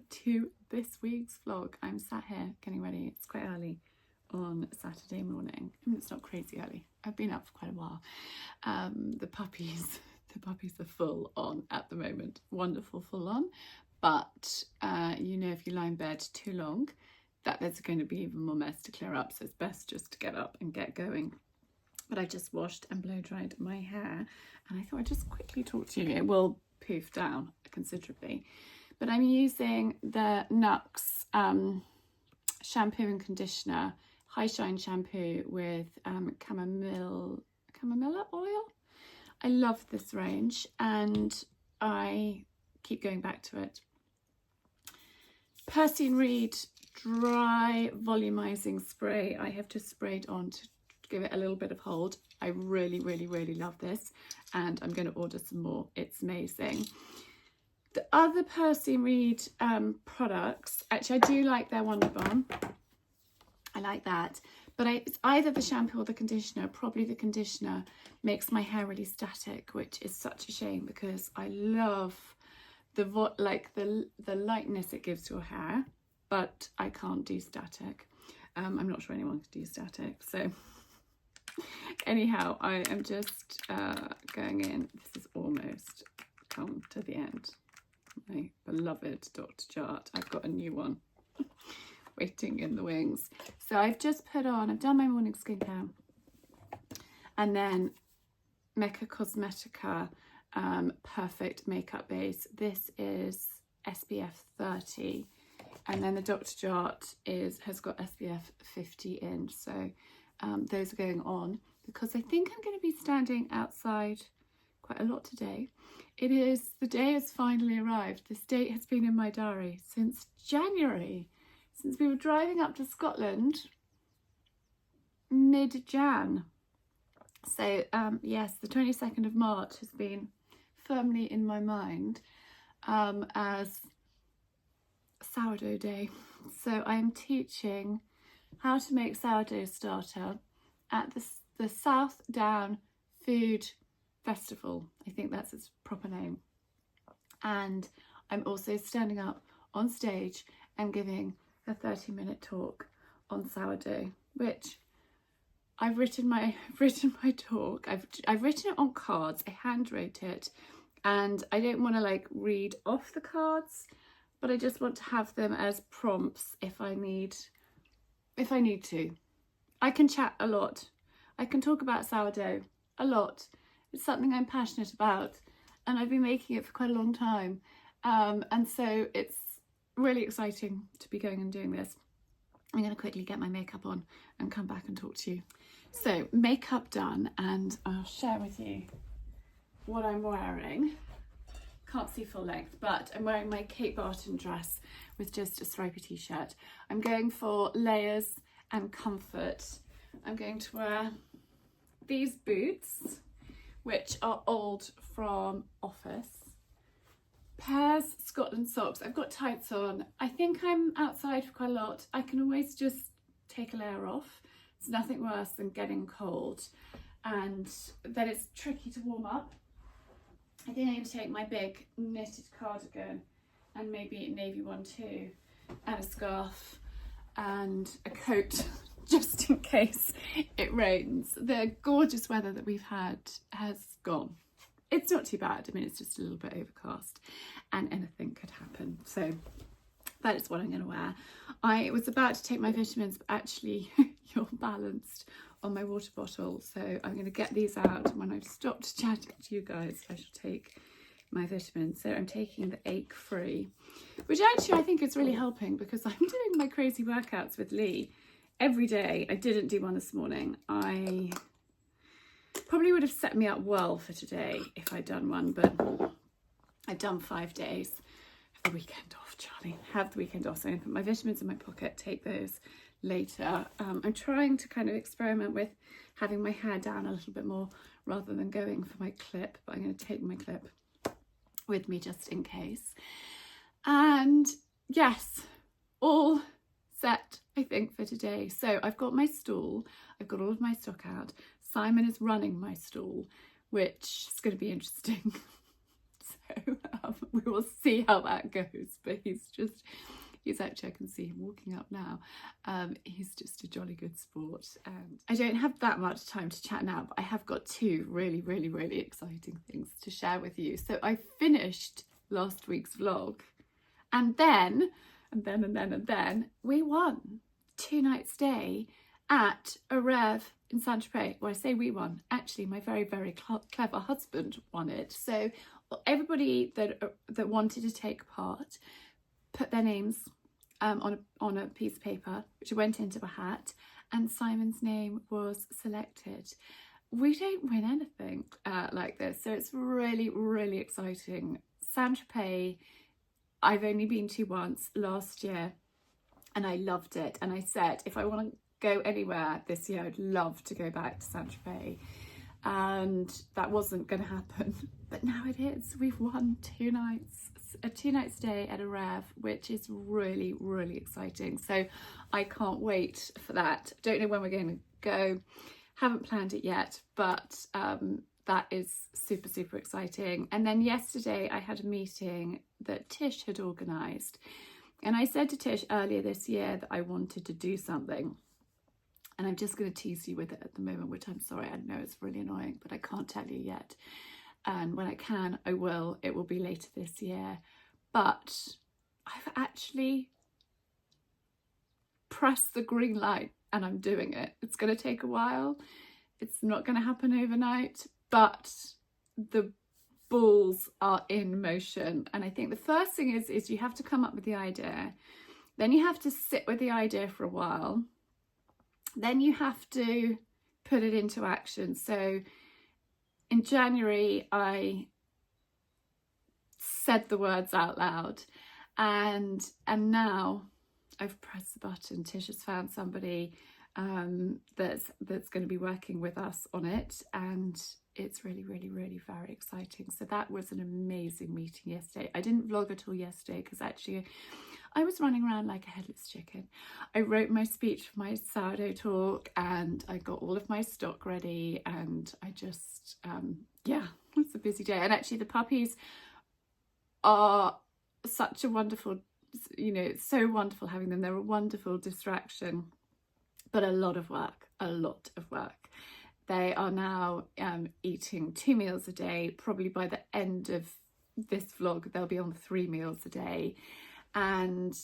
to this week's vlog. I'm sat here getting ready. It's quite early on Saturday morning. I mean, it's not crazy early. I've been up for quite a while. The puppies are full on at the moment. Wonderful full on. But you know, if you lie in bed too long, that there's going to be even more mess to clear up. So it's best just to get up and get going. But I just washed and blow dried my hair, and I thought I'd just quickly talk to you. It will poof down considerably. But I'm using the Nux shampoo and conditioner, high shine shampoo with chamomilla oil. I love this range and I keep going back to it. Percy & Reed dry volumizing spray. I have just sprayed on to give it a little bit of hold. I really love this, and I'm going to order some more. It's amazing. The other Percy & Reed products, actually I do like their Wonder Balm. I like that, but it's either the shampoo or the conditioner. Probably the conditioner makes my hair really static, which is such a shame because I love the lightness it gives your hair, but I can't do static. I'm not sure anyone can do static, so anyhow, I am just going in. This is almost come to the end. My beloved Dr. Jart. I've got a new one waiting in the wings. So I've just put on, I've done my morning skincare, and then Mecca Cosmetica Perfect Makeup Base. This is SPF 30, and then the Dr. Jart has got SPF 50 in. So those are going on because I think I'm going to be standing outside quite a lot today. The day has finally arrived. This date has been in my diary since January, since we were driving up to Scotland mid-Jan. So yes, the 22nd of March has been firmly in my mind as sourdough day. So I'm teaching how to make sourdough starter at the South Down Food Festival. I think that's its proper name. And I'm also standing up on stage and giving a 30-minute talk on sourdough, which I've written my talk. I've written it on cards. I handwrote it, and I don't want to like read off the cards, but I just want to have them as prompts if I need to. I can chat a lot. I can talk about sourdough a lot. It's something I'm passionate about, and I've been making it for quite a long time. And so it's really exciting to be going and doing this. I'm going to quickly get my makeup on and come back and talk to you. So makeup done, and I'll share with you what I'm wearing. Can't see full length, but I'm wearing my Kate Barton dress with just a stripy t-shirt. I'm going for layers and comfort. I'm going to wear these boots, which are old from office. Pairs Scotland socks. I've got tights on. I think I'm outside for quite a lot. I can always just take a layer off. It's nothing worse than getting cold, and then it's tricky to warm up. I think I'm going to take my big knitted cardigan and maybe a navy one too, and a scarf and a coat just in case it rains. The gorgeous weather that we've had has gone. It's not too bad. I mean, it's just a little bit overcast and anything could happen. So that is what I'm going to wear. I was about to take my vitamins, but actually you're balanced on my water bottle. So I'm going to get these out. When I've stopped chatting to you guys, I shall take my vitamins. So I'm taking the ache free, which actually I think is really helping because I'm doing my crazy workouts with Lee every day. I didn't do one this morning. I probably would have set me up well for today if I'd done one, but I've done 5 days. Have the weekend off, Charlie. Have the weekend off. So I'm going to put my vitamins in my pocket, take those later. I'm trying to kind of experiment with having my hair down a little bit more rather than going for my clip, but I'm going to take my clip with me just in case. And yes, all set, I think, for today. So I've got my stool, I've got all of my stock out. Simon is running my stool, which is going to be interesting. So we will see how that goes, but he's actually, I can see him walking up now. He's just a jolly good sport. And I don't have that much time to chat now, but I have got two really, really, really exciting things to share with you. So I finished last week's vlog, and then we won 2 nights stay at a rev in Saint-Tropez. Well, I say we won, actually my very, very clever husband won it. So everybody that wanted to take part put their names on a piece of paper, which went into a hat, and Simon's name was selected. We don't win anything like this, so it's really, really exciting. Saint-Tropez, I've only been to once last year, and I loved it. And I said, if I want to go anywhere this year, I'd love to go back to Saint-Tropez. And that wasn't going to happen, but now it is. We've won 2 nights, a 2-night stay at a rev, which is really, really exciting. So I can't wait for that. Don't know when we're going to go, haven't planned it yet, but that is super, super exciting. And then yesterday I had a meeting that Tish had organised, and I said to Tish earlier this year that I wanted to do something. And I'm just going to tease you with it at the moment, which I'm sorry, I know it's really annoying, but I can't tell you yet. And when I can, I will. It will be later this year. But I've actually pressed the green light and I'm doing it. It's going to take a while. It's not going to happen overnight, but the balls are in motion. And I think the first thing is you have to come up with the idea. Then you have to sit with the idea for a while. Then you have to put it into action. So in January, I said the words out loud, and now I've pressed the button. Tish has found somebody that's going to be working with us on it, and it's really, really, really very exciting. So that was an amazing meeting yesterday. I didn't vlog at all yesterday because actually I was running around like a headless chicken. I wrote my speech for my sourdough talk, and I got all of my stock ready, and I just, yeah, it's a busy day. And actually the puppies are such a wonderful, you know, it's so wonderful having them. They're a wonderful distraction, but a lot of work. They are now eating 2 meals a day. Probably by the end of this vlog, they'll be on 3 meals a day. And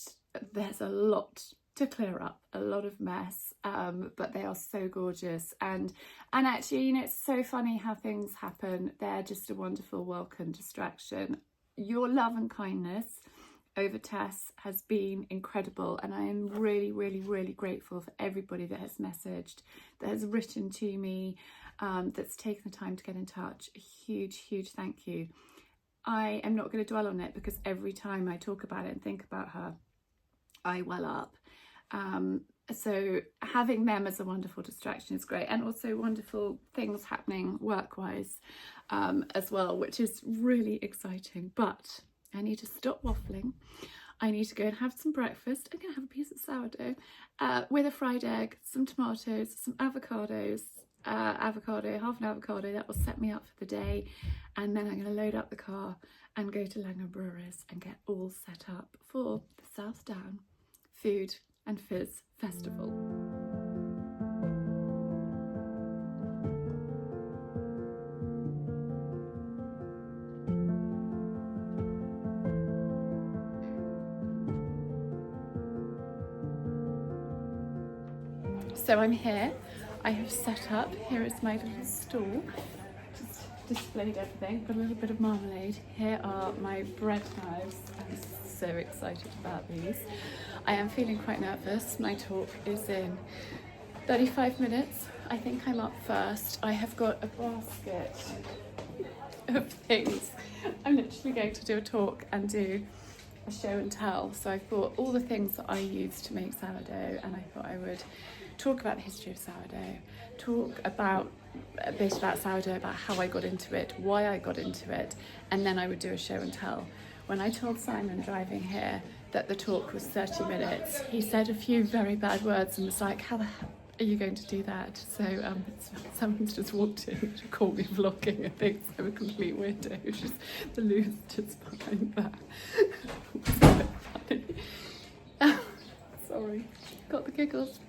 there's a lot to clear up, a lot of mess, but they are so gorgeous. And actually, you know, it's so funny how things happen. They're just a wonderful welcome distraction. Your love and kindness over Tess has been incredible, and I am really, really, really grateful for everybody that has messaged, that has written to me, that's taken the time to get in touch. A huge, huge thank you. I am not going to dwell on it because every time I talk about it and think about her, I well up. So having them as a wonderful distraction is great, and also wonderful things happening work-wise as well, which is really exciting. But I need to stop waffling. I need to go and have some breakfast. I'm going to have a piece of sourdough with a fried egg, some tomatoes, some avocados, half an avocado. That will set me up for the day. And then I'm going to load up the car and go to Langham Brewers and get all set up for the South Down Food and Fizz Festival. So I'm here. I have set up. Here is my little stall. Just displayed everything. Got a little bit of marmalade. Here are my bread knives. I'm so excited about these. I am feeling quite nervous. My talk is in 35 minutes. I think I'm up first. I have got a basket of things. I'm literally going to do a talk and do a show and tell. So I've bought all the things that I use to make sourdough, and I thought I would talk about the history of sourdough, talk about a bit about sourdough, about how I got into it, why I got into it, and then I would do a show and tell. When I told Simon driving here that the talk was 30 minutes, he said a few very bad words and was like, how are you going to do that? So someone's just walked in to call me vlogging and thinks I'm a complete weirdo. She's the loose just behind that. It's a bit funny. Sorry, got the giggles.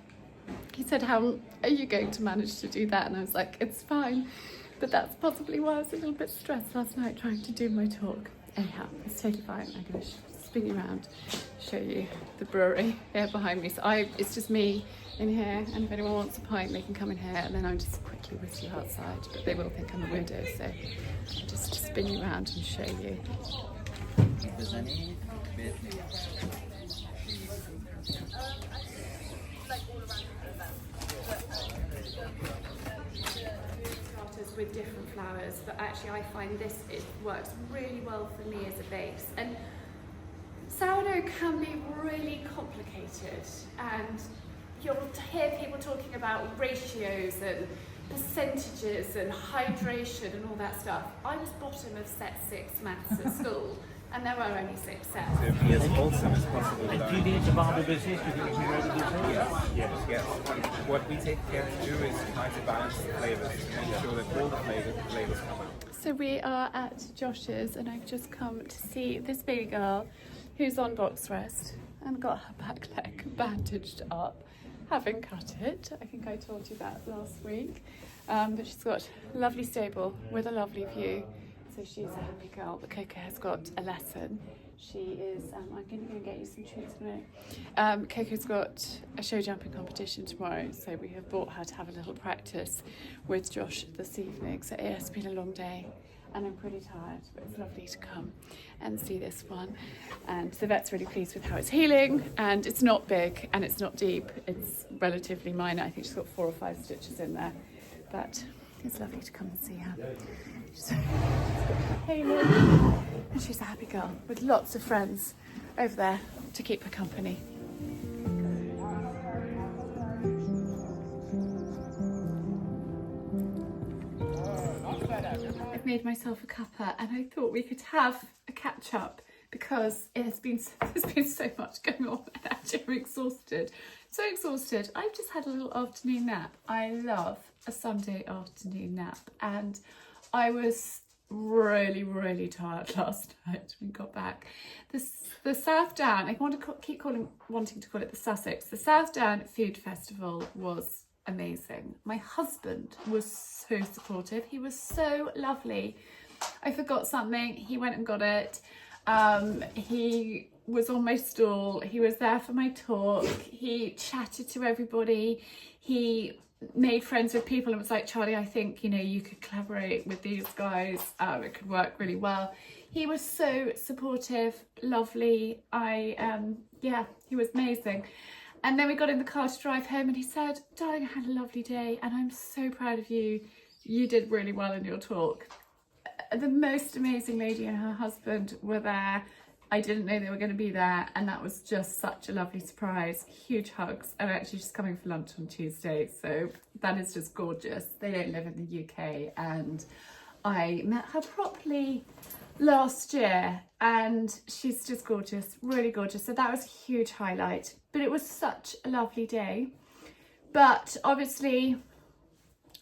He said, how are you going to manage to do that? And I was like, it's fine. But that's possibly why I was a little bit stressed last night trying to do my talk. Anyhow, it's totally fine. I'm going to spin you around, show you the brewery here behind me. So it's just me in here, and if anyone wants a pint, they can come in here, and then I'll just quickly whisk you outside. But they will think I'm a weirdo, so I'll just spin you around and show you. If there's any bit with different flowers, but actually I find it works really well for me as a base. And sourdough can be really complicated, and you'll hear people talking about ratios and percentages and hydration and all that stuff. I was bottom of set 6 maths at school, and there were only 6 sets. to be as wholesome as possible. And do you think it's a viable business? Do you think it's a viable business? Yes. What we take care to do is try to balance the flavors, make sure that all the flavors come out. So we are at Josh's, and I've just come to see this baby girl who's on box rest and got her back leg bandaged up, having cut it. I think I told you that last week. But she's got a lovely stable with a lovely view. So she's a happy girl, but Coco has got a lesson. She is, I'm going to go and get you some treats in a minute. Coco's got a show jumping competition tomorrow, so we have brought her to have a little practice with Josh this evening. So it has been a long day and I'm pretty tired, but it's lovely to come and see this one. And the vet's really pleased with how it's healing, and it's not big and it's not deep. It's relatively minor. I think she's got 4 or 5 stitches in there, but it's lovely to come and see her. She's got Halo, and she's a happy girl with lots of friends over there to keep her company. I've made myself a cuppa, and I thought we could have a catch up because there's been so much going on, and actually I'm exhausted. So exhausted. I've just had a little afternoon nap. I love a Sunday afternoon nap, and I was really tired last night when we got back. The South Down, I want to keep wanting to call it the Sussex. The South Down Food Festival was amazing. My husband was so supportive. He was so lovely. I forgot something, he went and got it. He was on my stall, he was there for my talk, he chatted to everybody, he made friends with people and was like, Charlie, I think, you know, you could collaborate with these guys, it could work really well. He was so supportive, lovely. Yeah, he was amazing. And then we got in the car to drive home, and he said, darling, I had a lovely day and I'm so proud of you. You did really well in your talk. The most amazing lady and her husband were there. I didn't know they were going to be there, and that was just such a lovely surprise. Huge hugs. I'm actually just coming for lunch on Tuesday, so that is just gorgeous. They don't live in the UK, and I met her properly last year, and she's just gorgeous, really gorgeous. So that was a huge highlight, but it was such a lovely day. But obviously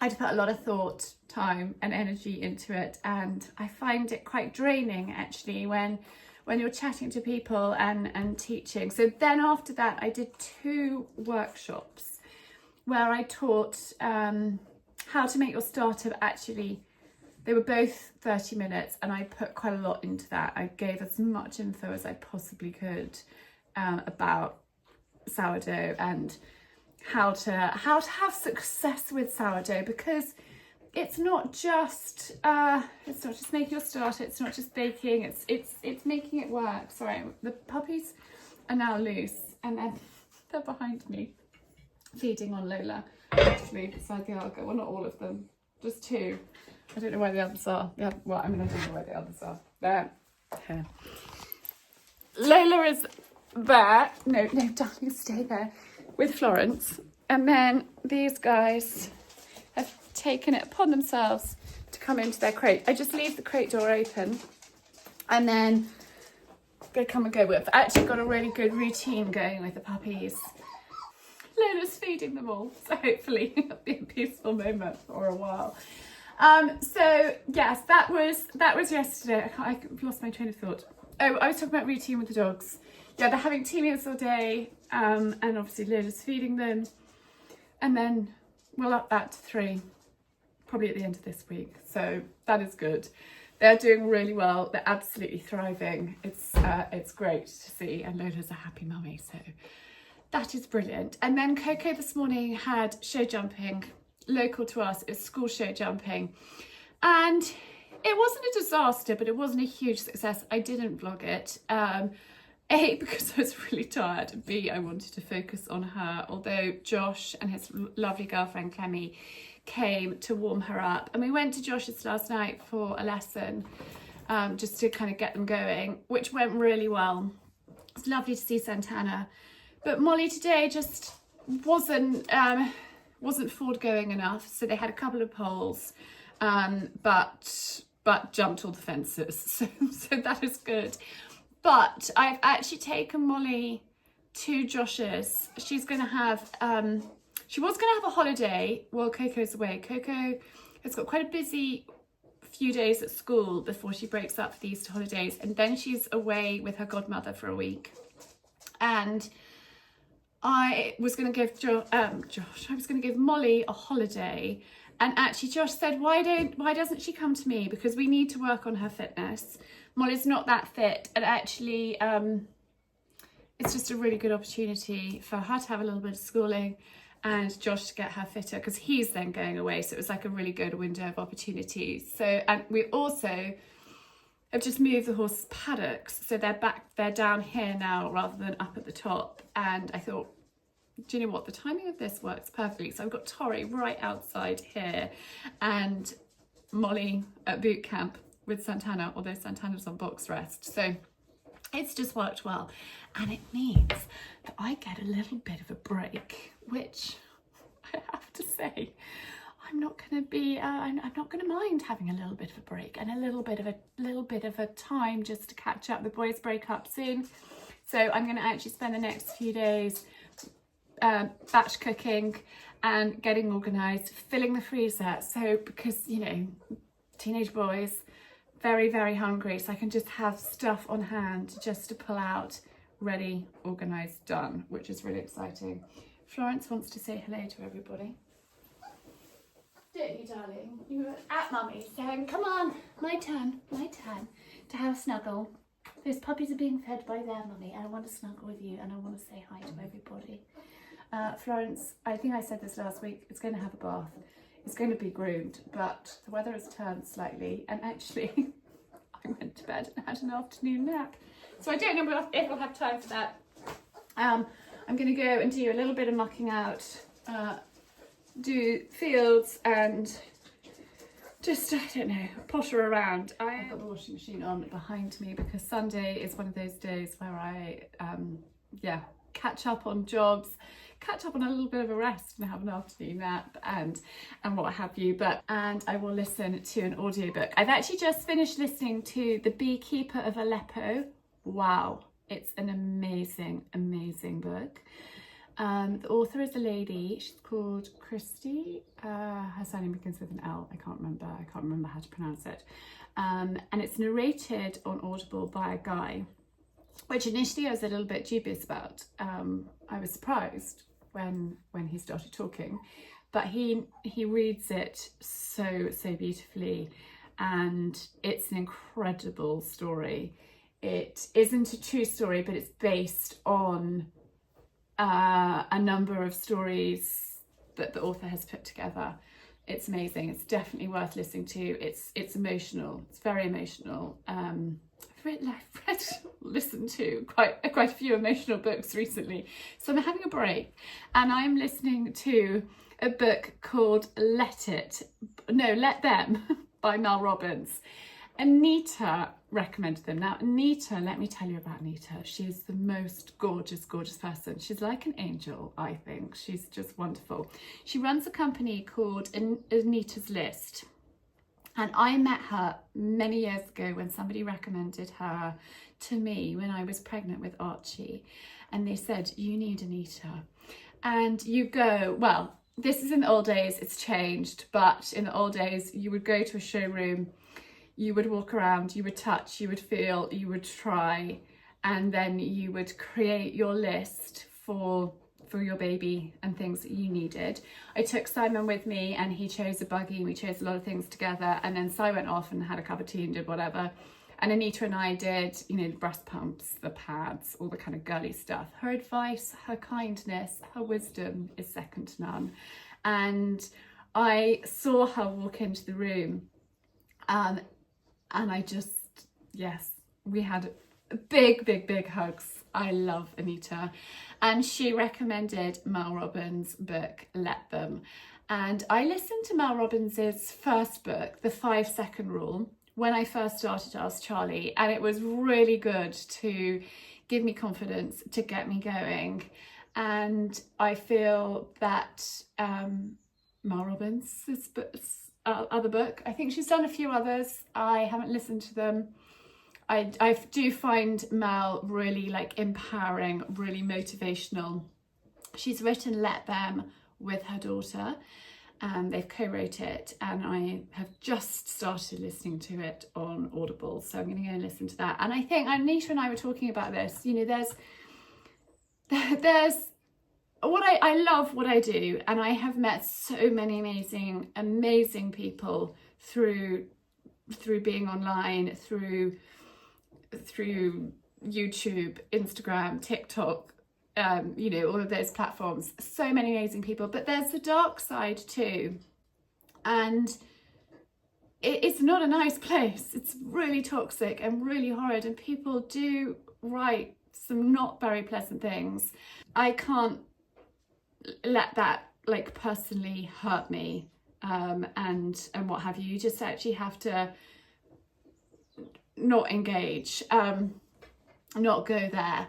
I'd put a lot of thought, time and energy into it, and I find it quite draining actually when you're chatting to people and teaching. So then after that I did 2 workshops where I taught how to make your starter. Actually, they were both 30 minutes and I put quite a lot into that. I gave as much info as I possibly could about sourdough and how to have success with sourdough, because it's not just making your starter, it's not just baking, it's making it work. Sorry, the puppies are now loose, and then they're behind me feeding on Lola, actually, beside the Argo. Well, not all of them, just 2. I don't know where the others are. Yeah, well, I mean, I don't know where the others are. There. Here. Lola is there. No, darling, stay there with Florence. And then these guys have taken it upon themselves to come into their crate. I just leave the crate door open and then they come and go. We've actually got a really good routine going with the puppies. Lola's feeding them all, so hopefully it'll be a peaceful moment for a while. So yes, that was yesterday. I've lost my train of thought. Oh, I was talking about routine with the dogs. Yeah, they're having 2 meals all day, and obviously Lola's feeding them, and then we'll up that to 3, probably at the end of this week. So that is good. They're doing really well. They're absolutely thriving. It's great to see, and Lola's a happy mummy, so that is brilliant. And then Coco this morning had show jumping, local to us. It's school show jumping, and it wasn't a disaster, but it wasn't a huge success. I didn't vlog it. A, because I was really tired, and B, I wanted to focus on her, although Josh and his lovely girlfriend Clemmy came to warm her up. And we went to Josh's last night for a lesson, just to kind of get them going, which went really well. It's lovely to see Santana. But Molly today just wasn't forward going enough. So they had a couple of poles, but jumped all the fences. So that is good. But I've actually taken Molly to Josh's. She's going to have, she was going to have a holiday while Coco's away. Coco has got quite a busy few days at school before she breaks up for the Easter holidays. And then she's away with her godmother for a week. And I was going to give I was going to give Molly a holiday. And actually Josh said, why doesn't she come to me? Because we need to work on her fitness. Molly's not that fit, and actually it's just a really good opportunity for her to have a little bit of schooling and Josh to get her fitter, because he's then going away. So it was like a really good window of opportunities. So, and we also have just moved the horse paddocks, so they're down here now rather than up at the top. And I thought, do you know what, the timing of this works perfectly. So I've got Tori right outside here and Molly at boot camp with Santana, although Santana's on box rest. So it's just worked well. And it means that I get a little bit of a break, which I have to say, I'm not going to mind having a little bit of a break and a little bit of a time just to catch up. The boys break up soon. So I'm going to actually spend the next few days batch cooking and getting organised, filling the freezer. So because, you know, teenage boys, very, very hungry, so I can just have stuff on hand just to pull out, ready, organised, done, which is really exciting. Florence wants to say hello to everybody. Don't you, darling? You were at mummy saying, come on, my turn to have a snuggle. Those puppies are being fed by their mummy, and I want to snuggle with you, and I want to say hi to everybody. Florence, I think I said this last week, it's going to have a bath. It's going to be groomed, but the weather has turned slightly, and actually I went to bed and had an afternoon nap. So I don't know if I'll have time for that. I'm going to go and do a little bit of mucking out, do fields, and just, I don't know, potter around. I've got the washing machine on behind me because Sunday is one of those days where I, catch up on jobs, catch up on a little bit of a rest and have an afternoon nap and what have you. And I will listen to an audiobook. I've actually just finished listening to The Beekeeper of Aleppo. Wow, it's an amazing, amazing book. The author is a lady. She's called Christy. Her surname begins with an L. I can't remember how to pronounce it. And it's narrated on Audible by a guy, which initially I was a little bit dubious about. I was surprised when he started talking, but he reads it so beautifully, and it's an incredible story. It isn't a true story, but it's based on a number of stories that the author has put together. It's amazing. It's definitely worth listening to. It's emotional. It's very emotional. Listened to quite a few emotional books recently, so I'm having a break and I'm listening to a book called Let Them by Mel Robbins. Anita recommended them. Now Anita, let me tell you about Anita. She's the most gorgeous person. She's like an angel, I think. She's just wonderful. She runs a company called Anita's List. And I met her many years ago when somebody recommended her to me when I was pregnant with Archie. And they said, you need Anita. and you go, well, this is in the old days, it's changed, but in the old days you would go to a showroom, you would walk around, you would touch, you would feel, you would try, and then you would create your list for your baby and things that you needed. I took Simon with me and he chose a buggy and we chose a lot of things together, and then Si went off and had a cup of tea and did whatever. And Anita and I did, you know, the breast pumps, the pads, all the kind of girly stuff. Her advice, her kindness, her wisdom is second to none. And I saw her walk into the room, and I just, yes, we had big hugs. I love Anita. And she recommended Mel Robbins' book, Let Them. And I listened to Mel Robbins' first book, The 5-Second Rule, when I first started to Ask Charlie, and it was really good to give me confidence, to get me going. And I feel that Mel Robbins' other book, I think she's done a few others, I haven't listened to them. I do find Mel really like empowering, really motivational. She's written Let Them with her daughter, and they've co-wrote it, and I have just started listening to it on Audible, so I'm going to go and listen to that. And I think Anita and I were talking about this, you know, there's what I love what I do, and I have met so many amazing people through being online, through YouTube, Instagram, TikTok, you know, all of those platforms. So many amazing people, but there's the dark side too, and it's not a nice place. It's really toxic and really horrid, and people do write some not very pleasant things. I can't let that like personally hurt me, and what have you. You just actually have to not engage, not go there.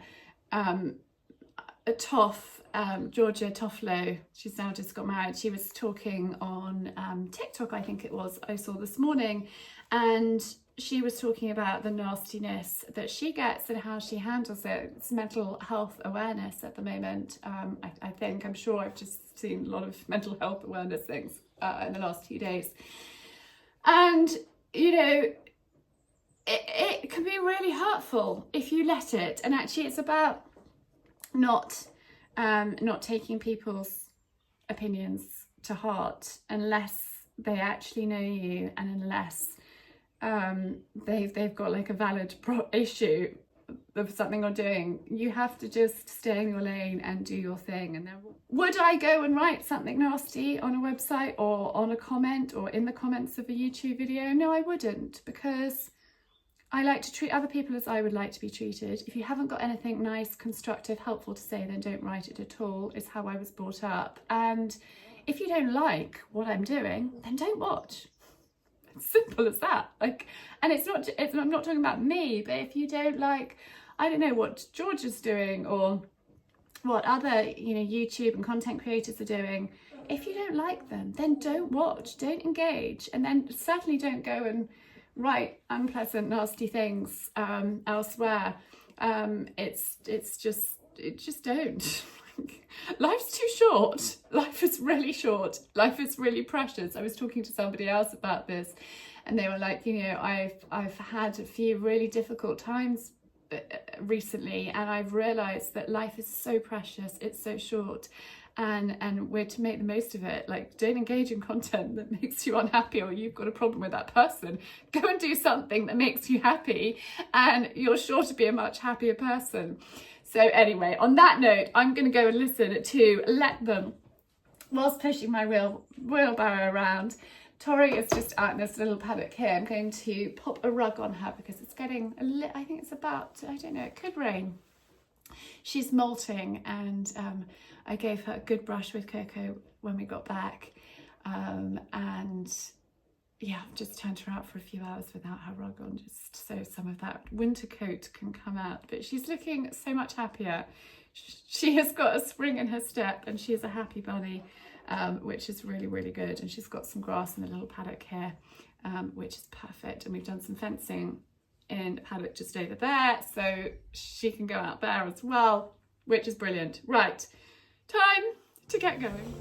Georgia Toffolo, she's now just got married, she was talking on TikTok, I think it was, I saw this morning, and she was talking about the nastiness that she gets and how she handles it. It's mental health awareness at the moment. I'm sure I've just seen a lot of mental health awareness things in the last few days. And, you know, it can be really hurtful if you let it. And actually it's about not taking people's opinions to heart unless they actually know you, and unless they've got like a valid issue of something you're doing. You have to just stay in your lane and do your thing. And then would I go and write something nasty on a website or on a comment or in the comments of a YouTube video? No, I wouldn't, because I like to treat other people as I would like to be treated. If you haven't got anything nice, constructive, helpful to say, then don't write it at all, is how I was brought up. And if you don't like what I'm doing, then don't watch. It's simple as that. Like, and I'm not talking about me, but if you don't like, I don't know, what George is doing or what other, you know, YouTube and content creators are doing, if you don't like them, then don't watch, don't engage, and then certainly don't go and write unpleasant, nasty things elsewhere. Just don't. Life's too short. Life is really short. Life is really precious. I was talking to somebody else about this, and they were like, you know, I've had a few really difficult times recently, and I've realized that life is so precious. It's so short. And we're to make the most of it. Like, don't engage in content that makes you unhappy or you've got a problem with that person. Go and do something that makes you happy, and you're sure to be a much happier person. So anyway, on that note, I'm going to go and listen to Let Them whilst pushing my wheelbarrow around. Tori is just out in this little paddock here. I'm going to pop a rug on her because it's getting I think it's about, I don't know, it could rain. She's molting, and I gave her a good brush with Coco when we got back, and yeah, I've just turned her out for a few hours without her rug on, just so some of that winter coat can come out. But she's looking so much happier. She has got a spring in her step, and she's a happy bunny, which is really, really good. And she's got some grass in the little paddock here, which is perfect. And we've done some fencing in the paddock just over there, so she can go out there as well, which is brilliant. Right, time to get going.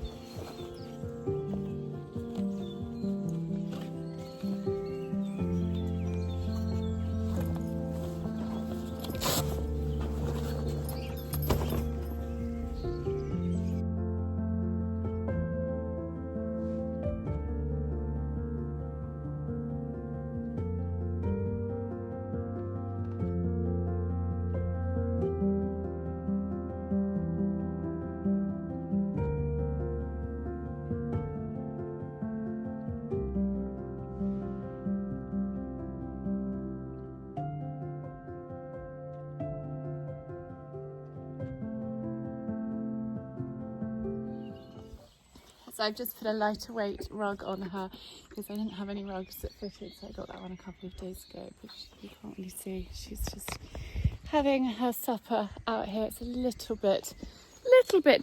So I've just put a lighter weight rug on her because I didn't have any rugs that fitted, so I got that one a couple of days ago, but you can't really see. She's just having her supper out here. It's a little bit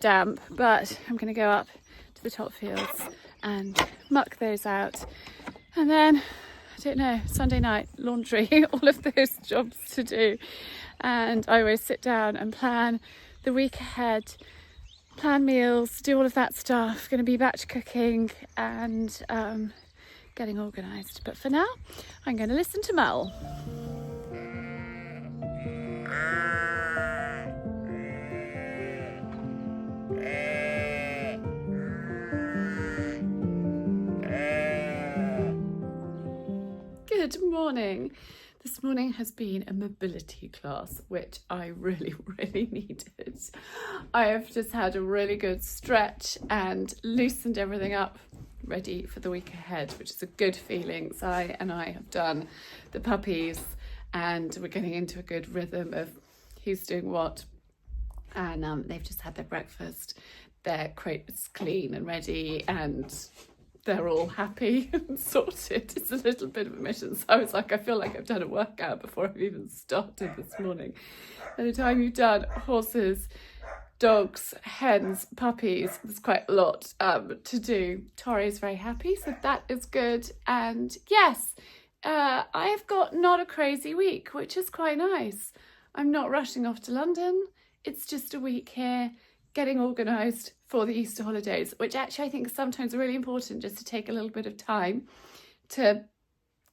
damp, but I'm going to go up to the top fields and muck those out. And then, I don't know, Sunday night, laundry, all of those jobs to do. And I always sit down and plan the week ahead, plan meals, do all of that stuff. Going to be batch cooking and getting organised. But for now, I'm going to listen to Mel. Good morning. This morning has been a mobility class, which I really needed. I have just had a really good stretch and loosened everything up, ready for the week ahead, which is a good feeling. Sai and I have done the puppies and we're getting into a good rhythm of who's doing what. And they've just had their breakfast. Their crate is clean and ready and they're all happy and sorted. It's a little bit of a mission. So I was like, I feel like I've done a workout before I've even started this morning. By the time you've done horses, dogs, hens, puppies, there's quite a lot to do. Tori is very happy, so that is good. And yes, I've got not a crazy week, which is quite nice. I'm not rushing off to London. It's just a week here, getting organised for the Easter holidays, which actually I think is sometimes really important, just to take a little bit of time to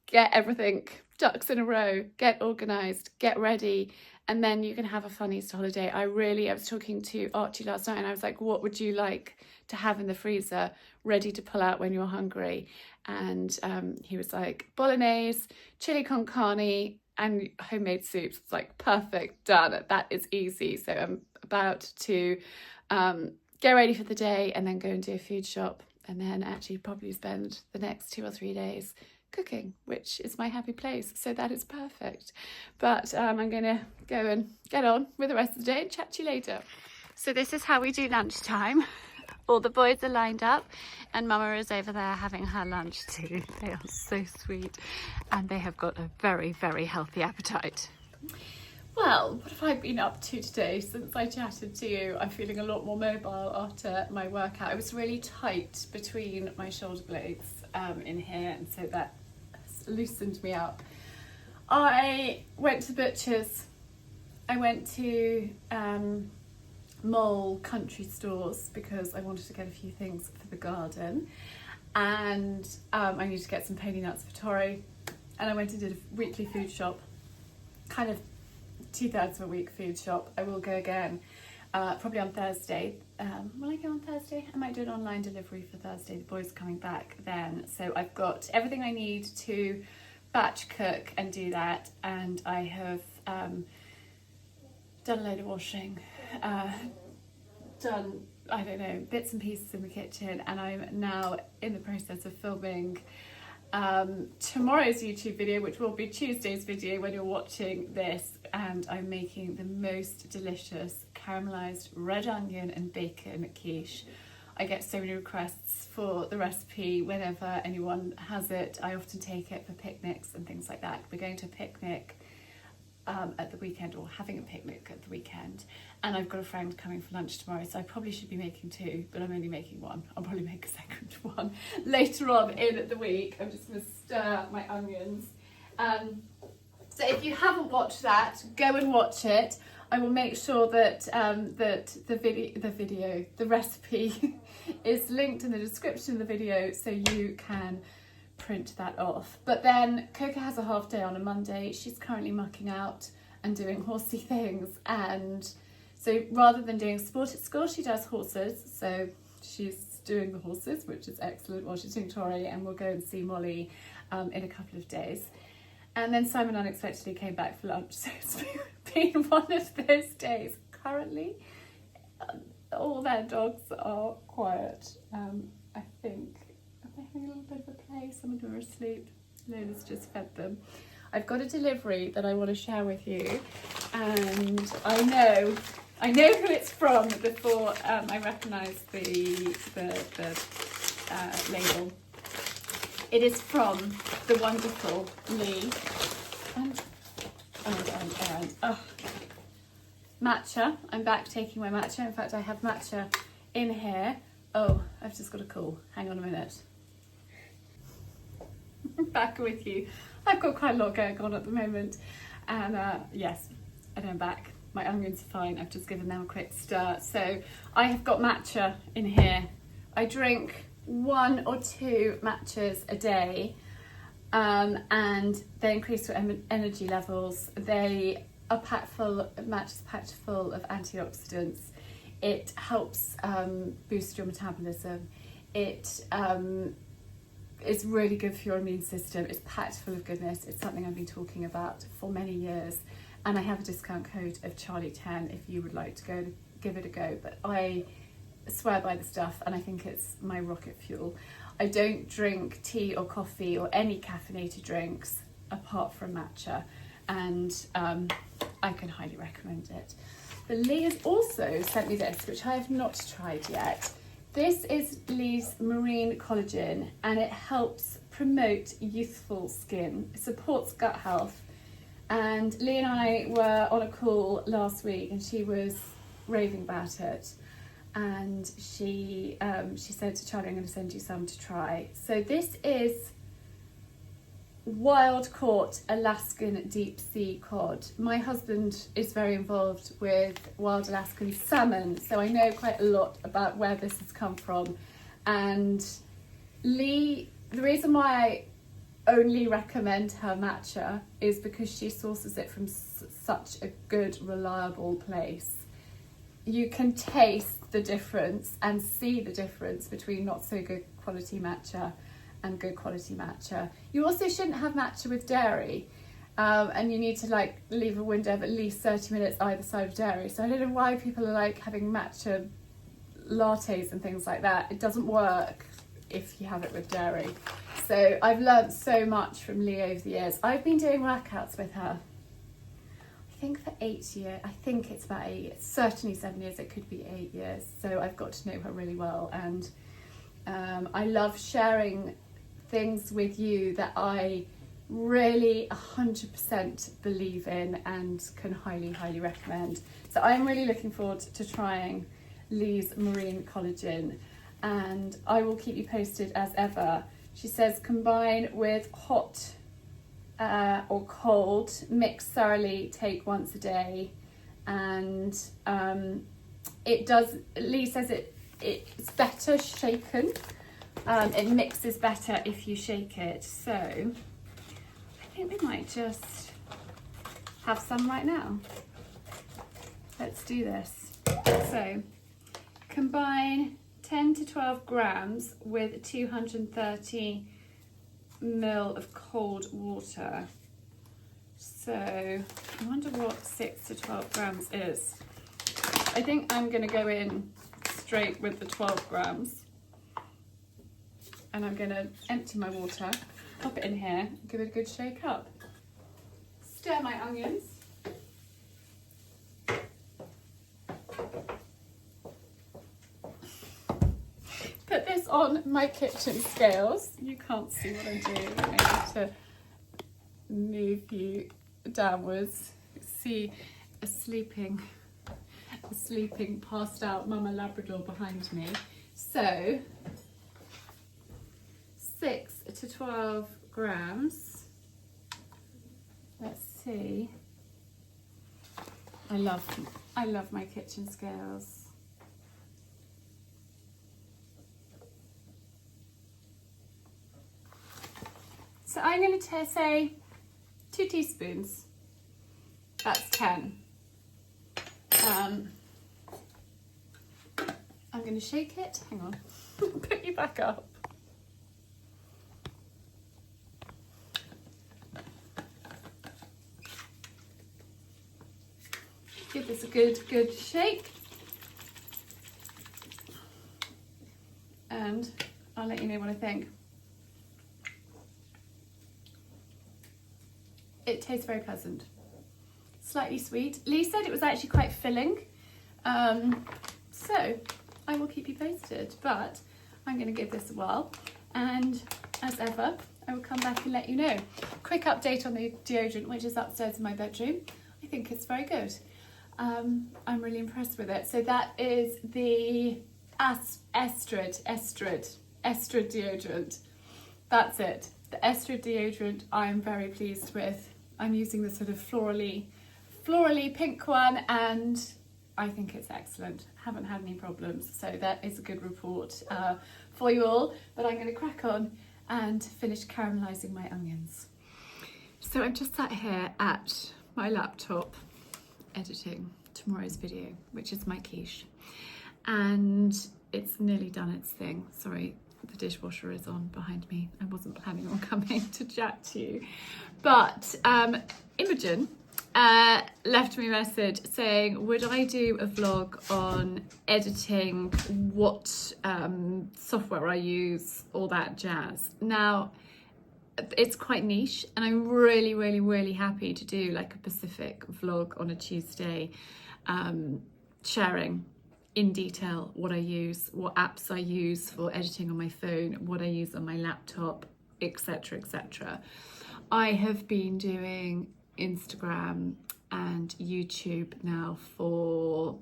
get everything ducks in a row, get organised, get ready, and then you can have a fun Easter holiday. I was talking to Archie last night and I was like, what would you like to have in the freezer ready to pull out when you're hungry? And he was like, bolognese, chili con carne, and homemade soups. It's like, perfect, done. That is easy. So I'm about to get ready for the day and then go and do a food shop and then actually probably spend the next 2 or 3 days cooking, which is my happy place. So that is perfect. But I'm going to go and get on with the rest of the day and chat to you later. So this is how we do lunchtime. All the boys are lined up and Mama is over there having her lunch too. They are so sweet and they have got a very healthy appetite. Well, what have I been up to today since I chatted to you? I'm feeling a lot more mobile after my workout. I was really tight between my shoulder blades in here, and so that has loosened me up. I went to the butcher's. I went to Mole country stores because I wanted to get a few things for the garden, and I needed to get some pony nuts for Tori, and I went and did a weekly food shop, kind of 2/3 of a week food shop. I will go again probably on Thursday. Will I go on Thursday? I might do an online delivery for Thursday. The boys are coming back then, so I've got everything I need to batch cook and do that, and I have done a load of washing, done, I don't know, bits and pieces in the kitchen, and I'm now in the process of filming tomorrow's YouTube video, which will be Tuesday's video when you're watching this, and I'm making the most delicious caramelised red onion and bacon quiche. I get so many requests for the recipe whenever anyone has it. I often take it for picnics and things like that. We're going to a picnic at the weekend, or having a picnic at the weekend, and I've got a friend coming for lunch tomorrow, so I probably should be making 2, but I'm only making 1. I'll probably make a second one later on in the week. I'm just going to stir my onions. So if you haven't watched that, go and watch it. I will make sure that the recipe is linked in the description of the video so you can print that off. But then Coco has a half day on a Monday. She's currently mucking out and doing horsey things, and so rather than doing sport at school, she does horses. So she's doing the horses, which is excellent, while she's doing Tori, and we'll go and see Molly in a couple of days. And then Simon unexpectedly came back for lunch, so it's been one of those days. Currently, all their dogs are quiet. I think they're having a little bit of a play. Some of them are asleep. Lola's just fed them. I've got a delivery that I want to share with you, and I know who it's from before I recognise the label. It is from the wonderful Lee and matcha. I'm back taking my matcha. In fact, I have matcha in here. Oh, I've just got a call. Hang on a minute. Back with you. I've got quite a lot going on at the moment, and yes, and I'm back. My onions are fine. I've just given them a quick stir. So I have got matcha in here. I drink 1 or 2 matchas a day, and they increase your energy levels. They are matcha's packed full of antioxidants. It helps boost your metabolism. It is really good for your immune system. It's packed full of goodness. It's something I've been talking about for many years, and I have a discount code of Charlie10 if you would like to go give it a go. But I swear by the stuff, and I think it's my rocket fuel. I don't drink tea or coffee or any caffeinated drinks apart from matcha, and I can highly recommend it. But Lee has also sent me this, which I have not tried yet. This is Lee's Marine Collagen, and it helps promote youthful skin. It supports gut health. And Lee and I were on a call last week, and she was raving about it. And she said to Charlie, I'm going to send you some to try. So this is wild caught Alaskan deep sea cod. My husband is very involved with wild Alaskan salmon, so I know quite a lot about where this has come from. And Lee, the reason why I only recommend her matcha is because she sources it from such a good, reliable place. You can taste the difference and see the difference between not so good quality matcha and good quality matcha. You also shouldn't have matcha with dairy, and you need to leave a window of at least 30 minutes either side of dairy. So I don't know why people are having matcha lattes and things like that. It doesn't work if you have it with dairy. So I've learnt so much from Lee over the years. I've been doing workouts with her, I think for 8 years. I think it's about 8 years, certainly 7 years. It could be 8 years. So I've got to know her really well, and I love sharing things with you that I really 100% believe in and can highly, highly recommend. So I'm really looking forward to trying Lee's Marine Collagen, and I will keep you posted as ever. She says combine with hot or cold, mix thoroughly, take once a day, and it does. Lee says it's better shaken. It mixes better if you shake it. So I think we might just have some right now. Let's do this. So combine 10 to 12 grams with 230 ml of cold water. So I wonder what 6 to 12 grams is. I think I'm going to go in straight with the 12 grams. And I'm going to empty my water, pop it in here, and give it a good shake up. Stir my onions. Put this on my kitchen scales. You can't see what I'm doing. I need to move you downwards. See a sleeping passed out Mama Labrador behind me. So 6 to 12 grams. Let's see. I love my kitchen skills. So I'm going to say 2 teaspoons. That's 10. I'm going to shake it. Hang on. Put you back up. Give this a good shake. And I'll let you know what I think. It tastes very pleasant. Slightly sweet. Lee said it was actually quite filling. So I will keep you posted, but I'm going to give this a whirl. And as ever, I will come back and let you know. Quick update on the deodorant, which is upstairs in my bedroom. I think it's very good. I'm really impressed with it. So that is the Estrid deodorant. That's it. The Estrid deodorant I'm very pleased with. I'm using the sort of florally pink one, and I think it's excellent. Haven't had any problems, so that is a good report for you all. But I'm going to crack on and finish caramelising my onions. So I'm just sat here at my laptop editing tomorrow's video, which is my quiche, and it's nearly done its thing. Sorry, the dishwasher is on behind me. I wasn't planning on coming to chat to you, but Imogen left me a message saying, would I do a vlog on editing, what software I use, all that jazz. Now, it's quite niche, and I'm really happy to do like a Pacific vlog on a Tuesday, sharing in detail what I use, what apps I use for editing on my phone, what I use on my laptop, etc, etc. I have been doing Instagram and YouTube now for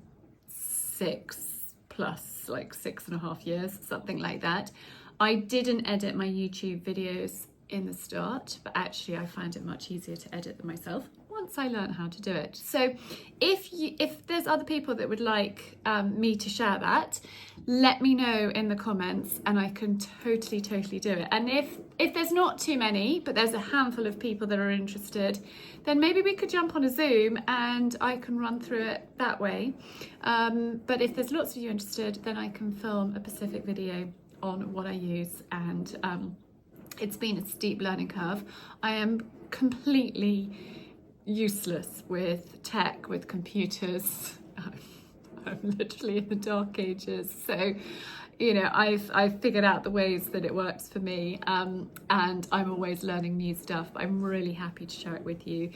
6.5 years, something like that. I didn't edit my YouTube videos in the start, but actually I find it much easier to edit them myself once I learned how to do it. So if there's other people that would like me to share that, let me know in the comments and I can totally do it. And if there's not too many, but there's a handful of people that are interested, then maybe we could jump on a Zoom and I can run through it that way. But if there's lots of you interested, then I can film a Pacific video on what I use, and it's been a steep learning curve. I am completely useless with tech, with computers. I'm literally in the dark ages. So, you know, I've figured out the ways that it works for me, and I'm always learning new stuff. But I'm really happy to share it with you.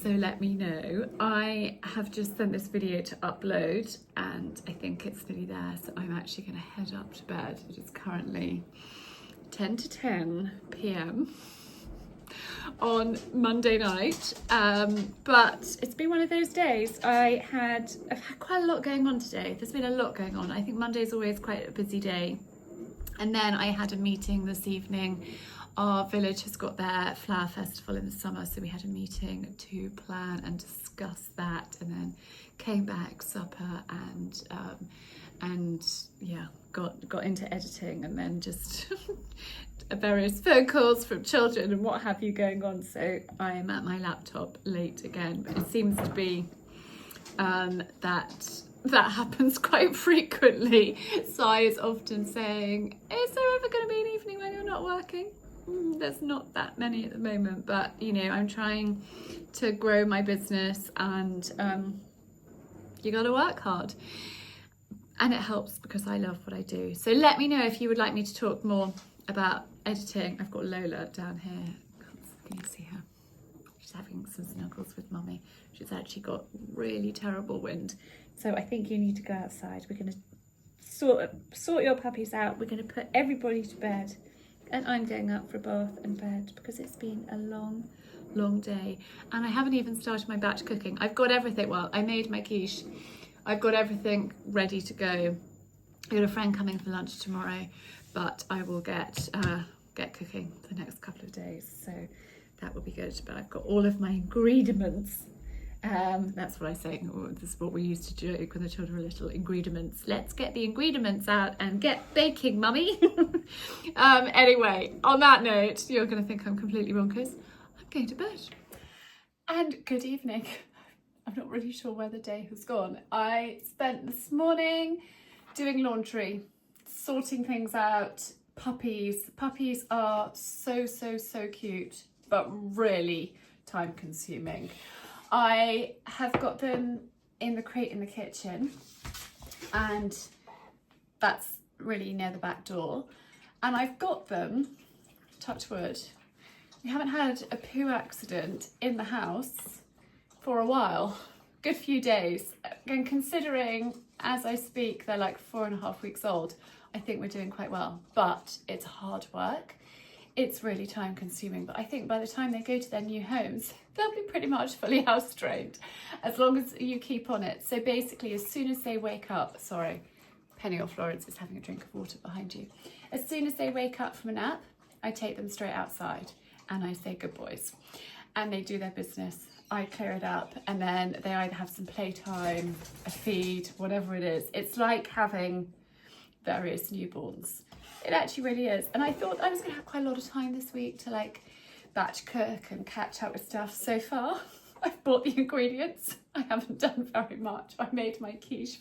So let me know. I have just sent this video to upload and I think it's nearly there. So I'm actually going to head up to bed. It is currently 10 to 10 p.m. on Monday night, but it's been one of those days. I've had quite a lot going on today. There's been a lot going on. I think Monday's always quite a busy day, and then I had a meeting this evening. Our village has got their flower festival in the summer, so we had a meeting to plan and discuss that, and then came back, supper, and yeah, got into editing, and then just various phone calls from children and what have you going on. So I'm at my laptop late again, but it seems to be that happens quite frequently. Sai is often saying, is there ever going to be an evening when you're not working? There's not that many at the moment, but you know, I'm trying to grow my business, and you got to work hard. And it helps because I love what I do. So let me know if you would like me to talk more about editing. I've got Lola down here. Can you see her? She's having some snuggles with Mummy. She's actually got really terrible wind. So I think you need to go outside. We're going to sort your puppies out. We're going to put everybody to bed. And I'm going up for a bath and bed because it's been a long day. And I haven't even started my batch cooking. I've got everything. Well, I made my quiche. I've got everything ready to go. I've got a friend coming for lunch tomorrow, but I will get cooking for the next couple of days, so that will be good. But I've got all of my ingredients That's what I say. Oh, this is what we used to joke when the children were little. Ingredients. Let's get the ingredients out and get baking, mummy. Anyway, on that note, you're going to think I'm completely bonkers. I'm going to bed. And good evening. I'm not really sure where the day has gone. I spent this morning doing laundry, sorting things out. Puppies. Puppies are so cute, but really time consuming. I have got them in the crate in the kitchen, and that's really near the back door. And I've got them, touch wood, we haven't had a poo accident in the house for a while, good few days. And considering as I speak they're like 4.5 weeks old, I think we're doing quite well, but it's hard work. It's really time consuming, but I think by the time they go to their new homes, they'll be pretty much fully house trained, as long as you keep on it. So basically, as soon as they wake up, sorry, Penny or Florence is having a drink of water behind you. As soon as they wake up from a nap, I take them straight outside and I say good boys. And they do their business. I clear it up, and then they either have some playtime, a feed, whatever it is. It's like having various newborns. It actually really is. And I thought I was going to have quite a lot of time this week to like batch cook and catch up with stuff. So far, I've bought the ingredients. I haven't done very much. I made my quiche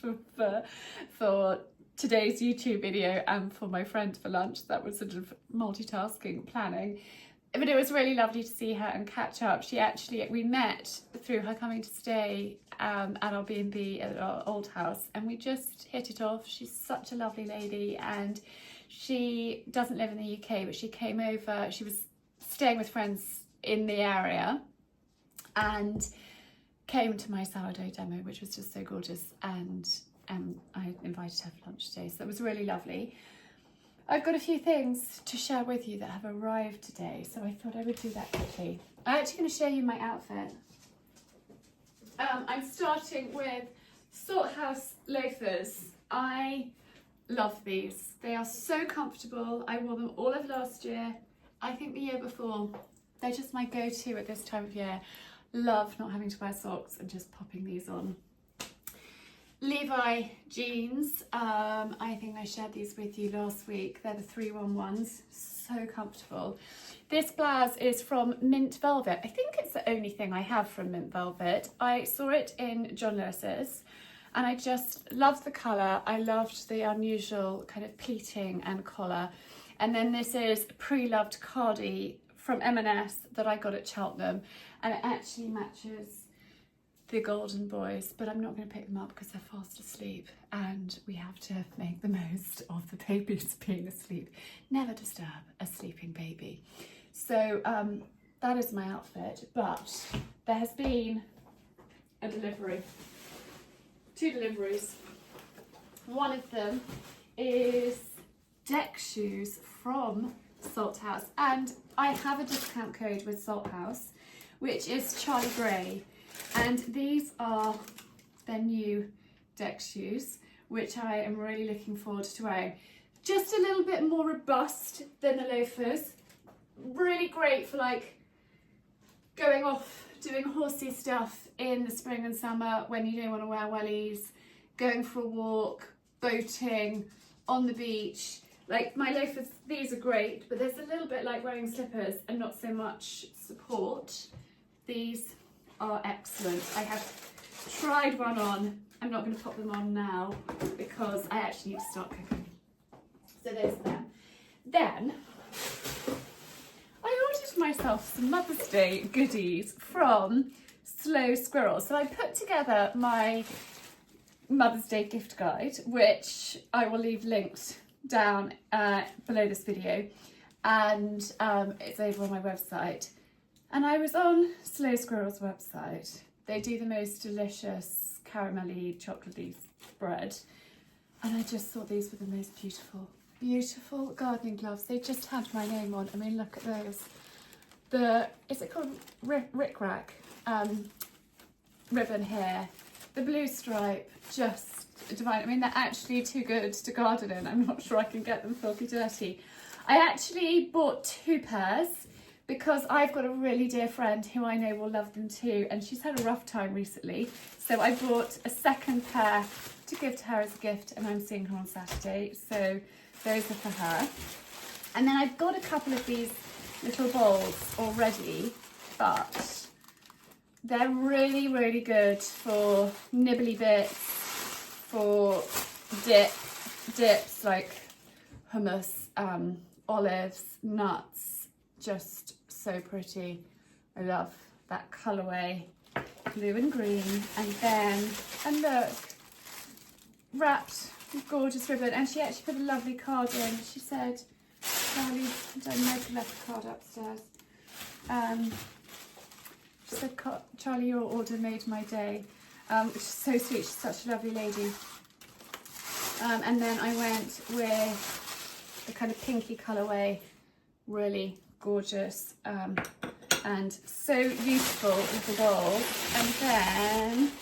for today's YouTube video and for my friend for lunch. That was sort of multitasking, planning. But it was really lovely to see her and catch up. We met through her coming to stay at our B&B at our old house, and we just hit it off. She's such a lovely lady, and she doesn't live in the UK, but she came over. She was staying with friends in the area and came to my sourdough demo, which was just so gorgeous, and I invited her for lunch today, so that was really lovely. I've got a few things to share with you that have arrived today, so I thought I would do that quickly. I'm actually going to show you my outfit. I'm starting with Sourdough loafers. I love these. They are so comfortable. I wore them all of last year. I think the year before. They're just my go-to at this time of year. Love not having to wear socks and just popping these on. Levi jeans. I think I shared these with you last week. They're the 311s. So comfortable. This blouse is from Mint Velvet. I think it's the only thing I have from Mint Velvet. I saw it in John Lewis's, and I just loved the colour. I loved the unusual kind of pleating and collar. And then this is pre-loved cardi from M&S that I got at Cheltenham, and it actually matches the golden boys, but I'm not going to pick them up because they're fast asleep, and we have to make the most of the babies being asleep. Never disturb a sleeping baby. So that is my outfit, but there has been a delivery. 2 deliveries. One of them is deck shoes from Salt House, and I have a discount code with Salt House, which is Charlie Gray. And these are their new deck shoes, which I am really looking forward to wearing. Just a little bit more robust than the loafers. Really great for like going off doing horsey stuff in the spring and summer when you don't want to wear wellies, going for a walk, boating, on the beach. Like my loafers, these are great, but there's a little bit like wearing slippers and not so much support. These are excellent. I have tried one on. I'm not going to pop them on now because I actually need to start cooking. So there's them. Then I ordered myself some Mother's Day goodies from Slow Squirrel. So I put together my Mother's Day gift guide, which I will leave linked down below this video, and it's over on my website. And I was on Slow Squirrel's website. They do the most delicious caramelly, chocolatey bread. And I just thought these were the most beautiful, beautiful gardening gloves. They just had my name on. I mean, look at those. Is it called Rick Rack? Ribbon here. The blue stripe, just divine. I mean, they're actually too good to garden in. I'm not sure I can get them filthy dirty. I actually bought 2 pairs because I've got a really dear friend who I know will love them too, and she's had a rough time recently. So I bought a second pair to give to her as a gift, and I'm seeing her on Saturday. So those are for her. And then I've got a couple of these little bowls already, but they're really, really good for nibbly bits, for dips like hummus, olives, nuts. Just so pretty. I love that colourway, blue and green. And look, wrapped with gorgeous ribbon. And she actually put a lovely card in. She said, Charlie, I don't know if I left the card upstairs. She said, Charlie, your order made my day, which is so sweet. She's such a lovely lady. And then I went with the kind of pinky colourway, really gorgeous and so beautiful with the bowl. And then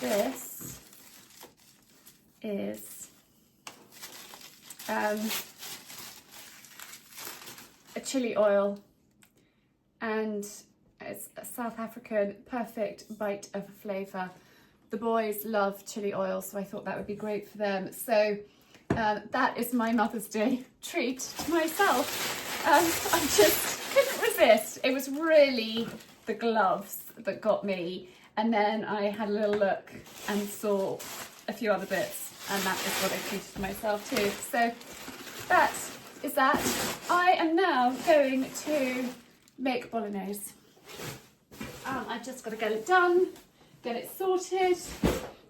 this is a chili oil, and it's a South African, perfect bite of flavour. The boys love chili oil, so I thought that would be great for them. So that is my Mother's Day treat to myself. I just couldn't resist. It was really the gloves that got me, and then I had a little look and saw a few other bits, and that is what I treated myself to. So that is that. I am now going to make bolognese. I've just got to get it done, get it sorted.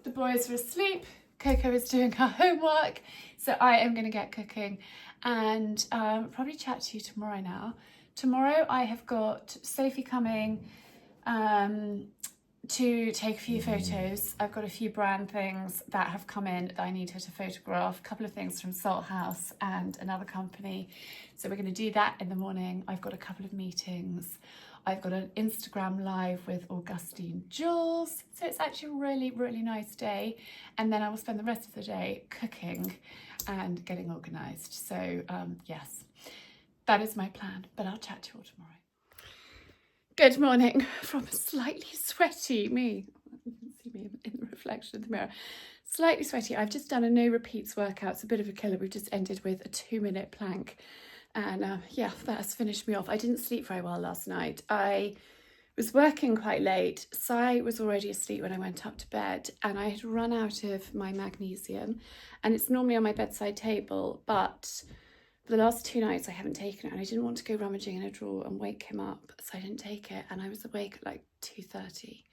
The boys are asleep. Coco is doing her homework, so I am going to get cooking and probably chat to you tomorrow now. Tomorrow I have got Sophie coming to take a few photos. I've got a few brand things that have come in that I need her to photograph, a couple of things from Salt House and another company. So we're going to do that in the morning. I've got a couple of meetings. I've got an Instagram live with Augustine Jules. So it's actually a really, really nice day. And then I will spend the rest of the day cooking and getting organised. So yes, that is my plan, but I'll chat to you all tomorrow. Good morning from a slightly sweaty me. You can see me in the reflection of the mirror. Slightly sweaty. I've just done a no repeats workout. It's a bit of a killer. We've just ended with a 2-minute plank. And yeah, that has finished me off. I didn't sleep very well last night. I was working quite late. Sai was already asleep when I went up to bed, and I had run out of my magnesium, and it's normally on my bedside table, but for the last 2 nights I haven't taken it, and I didn't want to go rummaging in a drawer and wake him up, so I didn't take it. And I was awake at like 2:30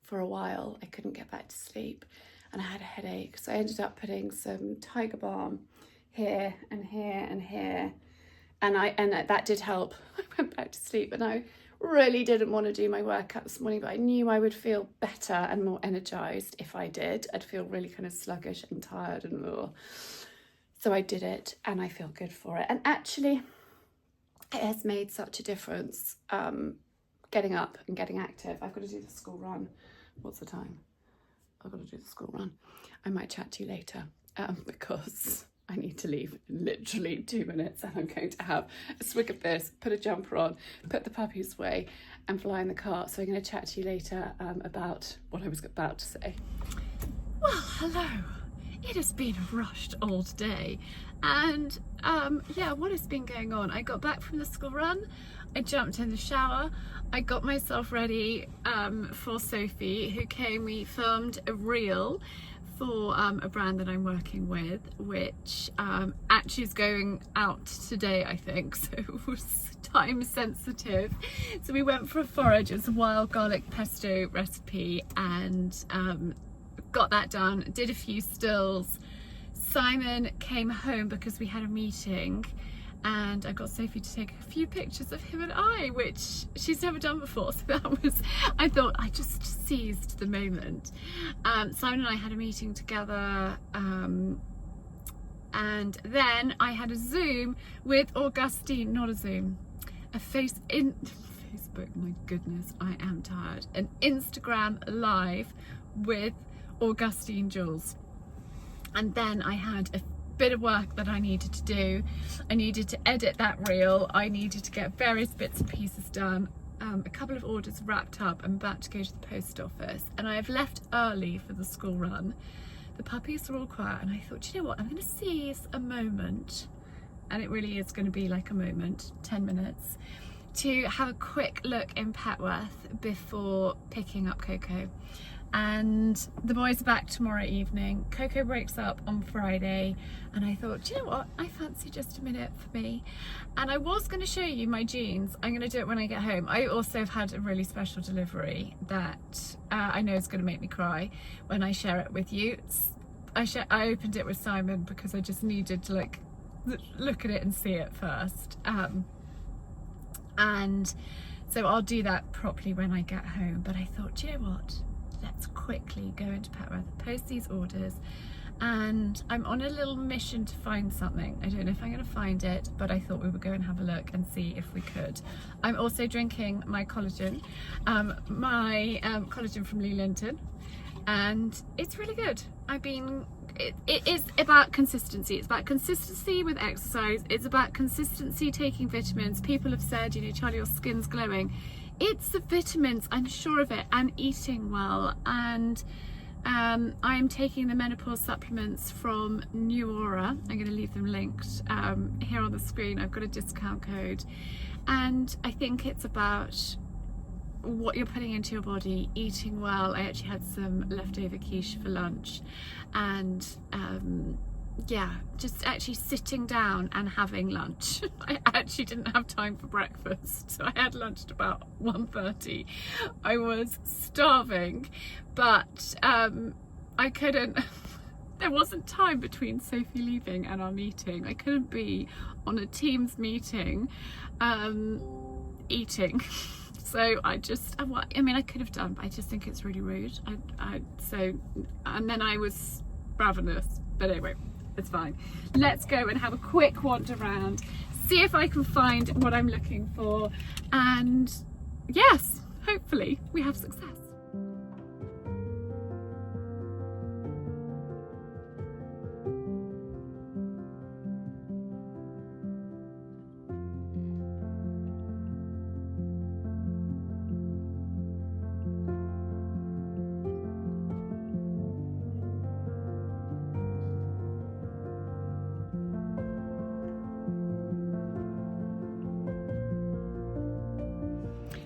for a while. I couldn't get back to sleep, and I had a headache, so I ended up putting some Tiger Balm here and here and here. And that did help. I went back to sleep, and I really didn't want to do my workout this morning, but I knew I would feel better and more energised if I did. I'd feel really kind of sluggish and tired and ugh. So I did it, and I feel good for it. And actually, it has made such a difference getting up and getting active. I've got to do the school run. What's the time? I've got to do the school run. I might chat to you later because I need to leave in literally 2 minutes, and I'm going to have a swig of this, put a jumper on, put the puppies away and fly in the car. So I'm going to chat to you later about what I was about to say. Well, hello. It has been a rushed old day, and yeah, what has been going on? I got back from the school run, I jumped in the shower, I got myself ready for Sophie, who came. We filmed a reel for a brand that I'm working with, which actually is going out today, I think, so it was time sensitive. So we went for a forage. It's a wild garlic pesto recipe, and got that done, did a few stills. Simon came home because we had a meeting, and I got Sophie to take a few pictures of him and I, which she's never done before, so that was, I thought I just seized the moment. Simon and I had a meeting together, and then I had a Zoom with Augustine, not a Zoom, Facebook, my goodness, I am tired, an Instagram live with Augustine Jules. And then I had a bit of work that I needed to do. I needed to edit that reel. I needed to get various bits and pieces done. A couple of orders wrapped up. I'm about to go to the post office, and I have left early for the school run. The puppies are all quiet, and I thought, you know what, I'm going to seize a moment, and it really is going to be like a moment, 10 minutes, to have a quick look in Petworth before picking up Coco. And the boys are back tomorrow evening. Coco breaks up on Friday, and I thought, do you know what, I fancy just a minute for me. And I was going to show you my jeans. I'm going to do it when I get home. I also have had a really special delivery that I know is going to make me cry when I share it with you. I opened it with Simon because I just needed to like look at it and see it first. And so I'll do that properly when I get home. But I thought, do you know what? Let's quickly go into Petworth, post these orders, and I'm on a little mission to find something. I don't know if I'm going to find it, but I thought we would go and have a look and see if we could. I'm also drinking my collagen, collagen from Lee Linton, and it's really good. It is about consistency. It's about consistency with exercise. It's about consistency taking vitamins. People have said, you know, Charlie, your skin's glowing. It's the vitamins, I'm sure of it, and eating well. And I'm taking the menopause supplements from New Aura. I'm going to leave them linked here on the screen. I've got a discount code, and I think it's about what you're putting into your body, eating well. I actually had some leftover quiche for lunch, and yeah, just actually sitting down and having lunch. I actually didn't have time for breakfast, so I had lunch at about 1:30. I was starving, but I couldn't, there wasn't time between Sophie leaving and our meeting. I couldn't be on a Teams meeting eating. So I mean, I could have done, but I just think it's really rude. And then I was ravenous, but anyway, it's fine. Let's go and have a quick wander around, see if I can find what I'm looking for, and yes, hopefully we have success.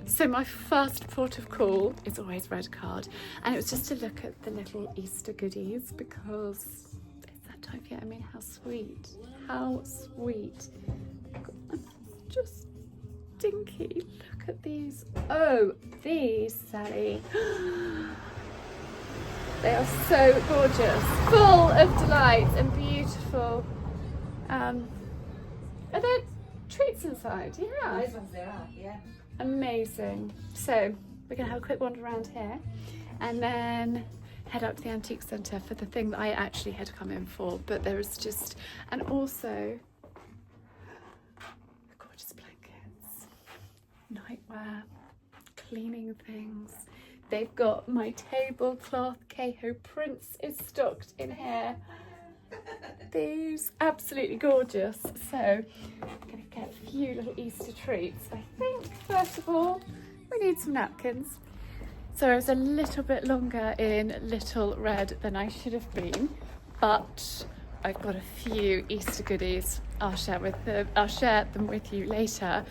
So my first port of call is always red card, and it was just to look at the little Easter goodies because it's that time of year. I mean, how sweet, how sweet. Just dinky. Look at these. Oh, these, Sally. They are so gorgeous, full of delight and beautiful. Are there treats inside? Yeah. Those ones there are, yeah. Amazing. So we're gonna have a quick wander around here and then head up to the antique centre for the thing that I actually had come in for, but there is just, and also gorgeous blankets, nightwear, cleaning things. They've got my tablecloth. Keho Prince is stocked in here. These absolutely gorgeous. So I'm gonna get a few little Easter treats. I think first of all we need some napkins. So I was a little bit longer in Little Red than I should have been, but I've got a few Easter goodies I'll share them with you later.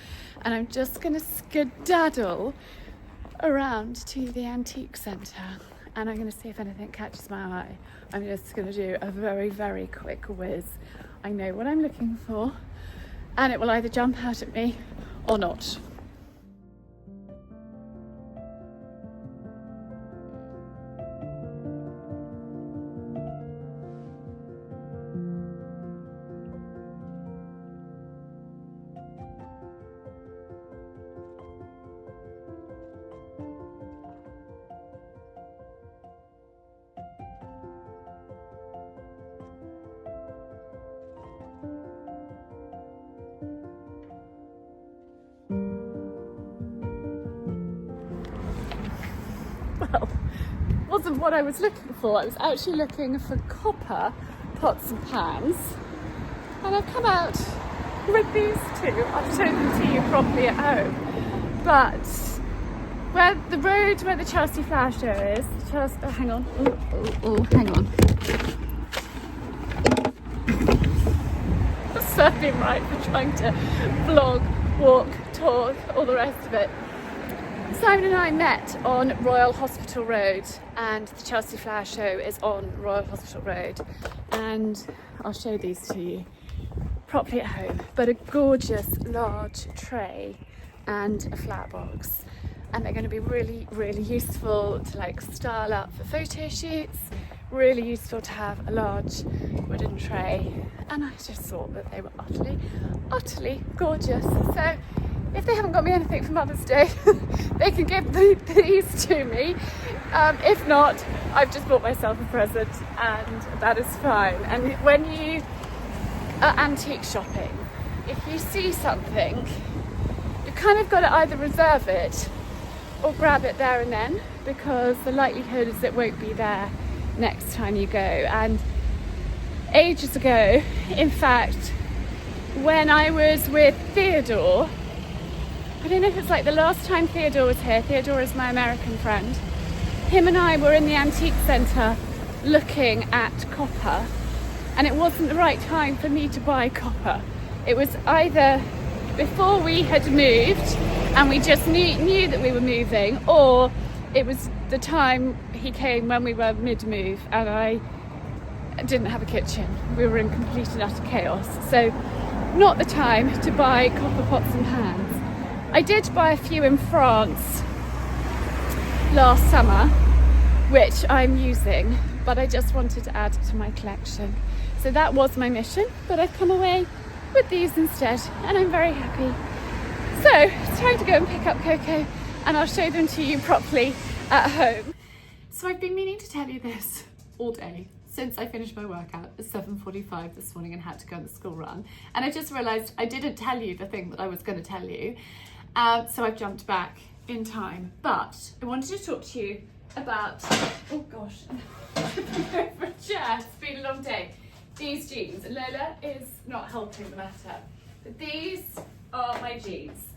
And I'm just gonna skedaddle around to the antique centre, and I'm going to see if anything catches my eye. I'm just going to do a very, very quick whiz. I know what I'm looking for, and it will either jump out at me or not. Well, wasn't what I was looking for. I was actually looking for copper pots and pans, and I've come out with these two. I'll show them to you properly at home. But where the road where the Chelsea Flower Show is, hang on. Hang on. That's certainly right for trying to vlog, walk, talk, all the rest of it. Simon and I met on Royal Hospital Road, and the Chelsea Flower Show is on Royal Hospital Road, and I'll show these to you properly at home. But a gorgeous large tray and a flower box, and they're going to be really, really useful to like style up for photo shoots. Really useful to have a large wooden tray, and I just thought that they were utterly gorgeous. So if they haven't got me anything for Mother's Day, they can give these to me. If not, I've just bought myself a present, and that is fine. And when you are antique shopping, if you see something, you've kind of got to either reserve it or grab it there and then, because the likelihood is it won't be there next time you go. And ages ago, in fact, when I was with Theodore, I don't know if it's like the last time Theodore was here. Theodore is my American friend. Him and I were in the antique centre looking at copper, and it wasn't the right time for me to buy copper. It was either before we had moved and we just knew that we were moving, or it was the time he came when we were mid-move and I didn't have a kitchen. We were in complete and utter chaos. So not the time to buy copper pots and pans. I did buy a few in France last summer, which I'm using, but I just wanted to add to my collection. So that was my mission, but I've come away with these instead, and I'm very happy. So it's time to go and pick up Coco, and I'll show them to you properly at home. So I've been meaning to tell you this all day, since I finished my workout at 7:45 this morning and had to go on the school run. And I just realised I didn't tell you the thing that I was going to tell you. So I've jumped back in time. But I wanted to talk to you about, oh gosh, I'm tripping over a chair. It's been a long day. These jeans. Lola is not helping the matter. But these are my jeans.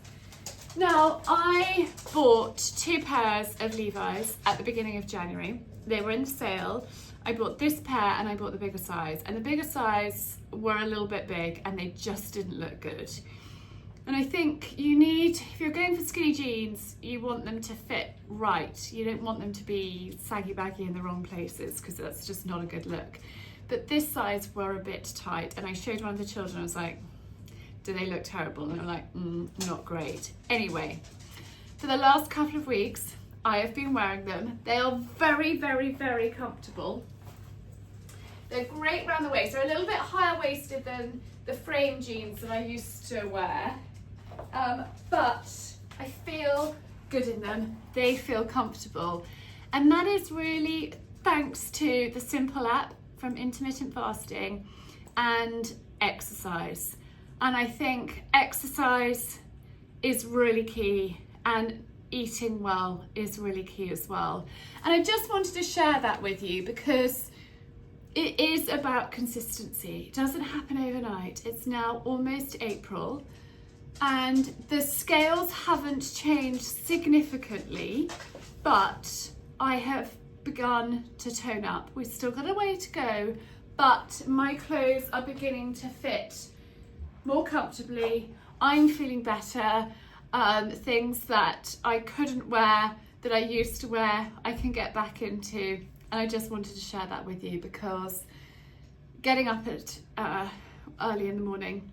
Now, I bought 2 pairs of Levi's at the beginning of January. They were in sale. I bought this pair and I bought the bigger size. And the bigger size were a little bit big and they just didn't look good. And I think you need, if you're going for skinny jeans, you want them to fit right. You don't want them to be saggy baggy in the wrong places, because that's just not a good look. But this size were a bit tight, and I showed one of the children. I was like, do they look terrible? And they were like, not great. Anyway, for the last couple of weeks, I have been wearing them. They are very, very, very comfortable. They're great around the waist. They're a little bit higher waisted than the frame jeans that I used to wear. But I feel good in them. They feel comfortable. And that is really thanks to the Simple app from intermittent fasting and exercise. And I think exercise is really key, and eating well is really key as well. And I just wanted to share that with you because it is about consistency. It doesn't happen overnight. It's now almost April and the scales haven't changed significantly, but I have begun to tone up. We've still got a way to go, but my clothes are beginning to fit more comfortably. I'm feeling better. Things that I couldn't wear, that I used to wear, I can get back into. And I just wanted to share that with you because getting up at early in the morning,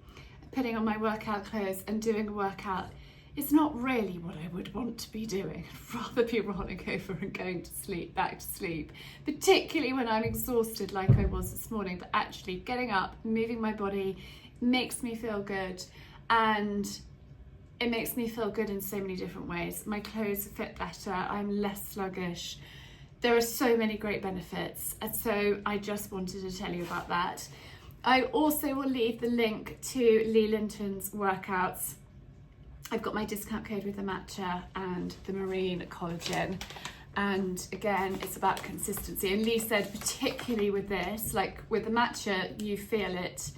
putting on my workout clothes and doing a workout is not really what I would want to be doing. I'd rather be rolling over and going to sleep, back to sleep, particularly when I'm exhausted like I was this morning. But actually getting up, moving my body makes me feel good, and it makes me feel good in so many different ways. My clothes fit better, I'm less sluggish. There are so many great benefits, and so I just wanted to tell you about that. I also will leave the link to Lee Linton's workouts. I've got my discount code with the matcha and the marine collagen, And again, it's about consistency. And Lee said, particularly with this, like with the matcha, you feel it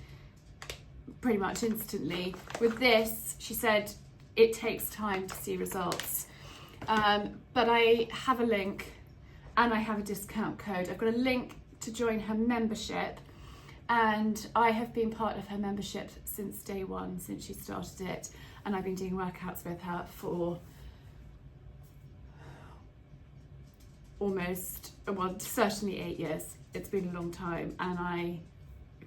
pretty much instantly. With this, she said, it takes time to see results. But I have a link and I have a discount code. I've got a link to join her membership, and I have been part of her membership since day one, since she started it. And I've been doing workouts with her for almost, well, certainly 8 years. It's been a long time, and I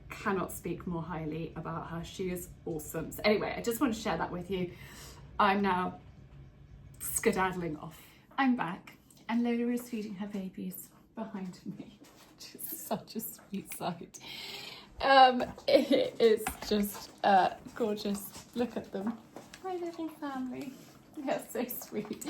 cannot speak more highly about her. She is awesome. So anyway, I just want to share that with you. I'm now skedaddling off. I'm back, and Lola is feeding her babies behind me, which is such a sweet sight. It is just gorgeous. Look at them, my little family. They're so sweet.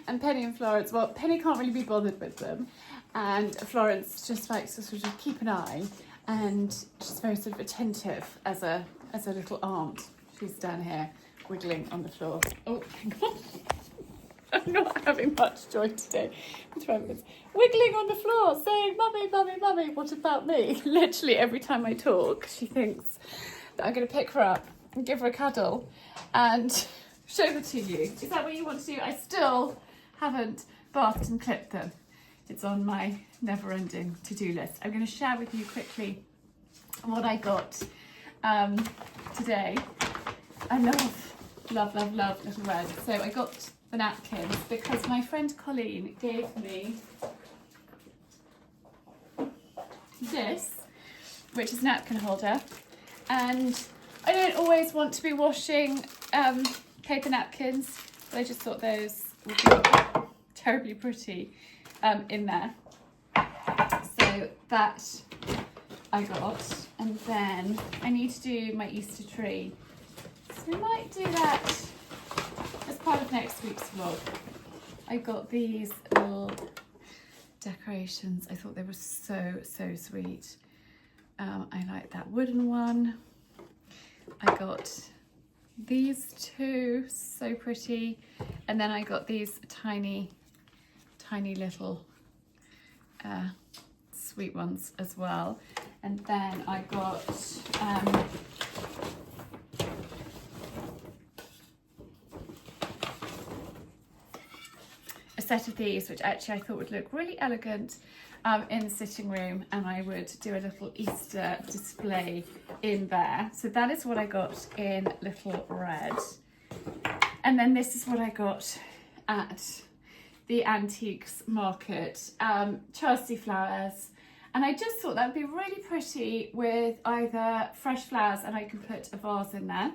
And Penny and Florence, well, Penny can't really be bothered with them, and Florence just likes to sort of keep an eye, and she's very sort of attentive as a little aunt. She's down here wiggling on the floor. Oh, hang on. I'm not having much joy today. Wiggling on the floor, saying, "Mummy, mummy, mummy, what about me?" Literally every time I talk, she thinks that I'm going to pick her up and give her a cuddle and show her to you. Is that what you want to do? I still haven't bathed and clipped them. It's on my never-ending to-do list. I'm going to share with you quickly what I got today. I love Little Red. So I got the napkins because my friend Colleen gave me this, which is a napkin holder, and I don't always want to be washing paper napkins, but I just thought those would be terribly pretty in there. So that I got, and then I need to do my Easter tree. So we might do that as part of next week's vlog. I got these little decorations. I thought they were so sweet. I like that wooden one. I got these two, so pretty, and then I got these tiny little sweet ones as well. And then I got a set of these, which actually I thought would look really elegant in the sitting room, and I would do a little Easter display in there. So that is what I got in Little Red. And then this is what I got at the antiques market, Chelsea flowers. And I just thought that would be really pretty with either fresh flowers, and I could put a vase in there,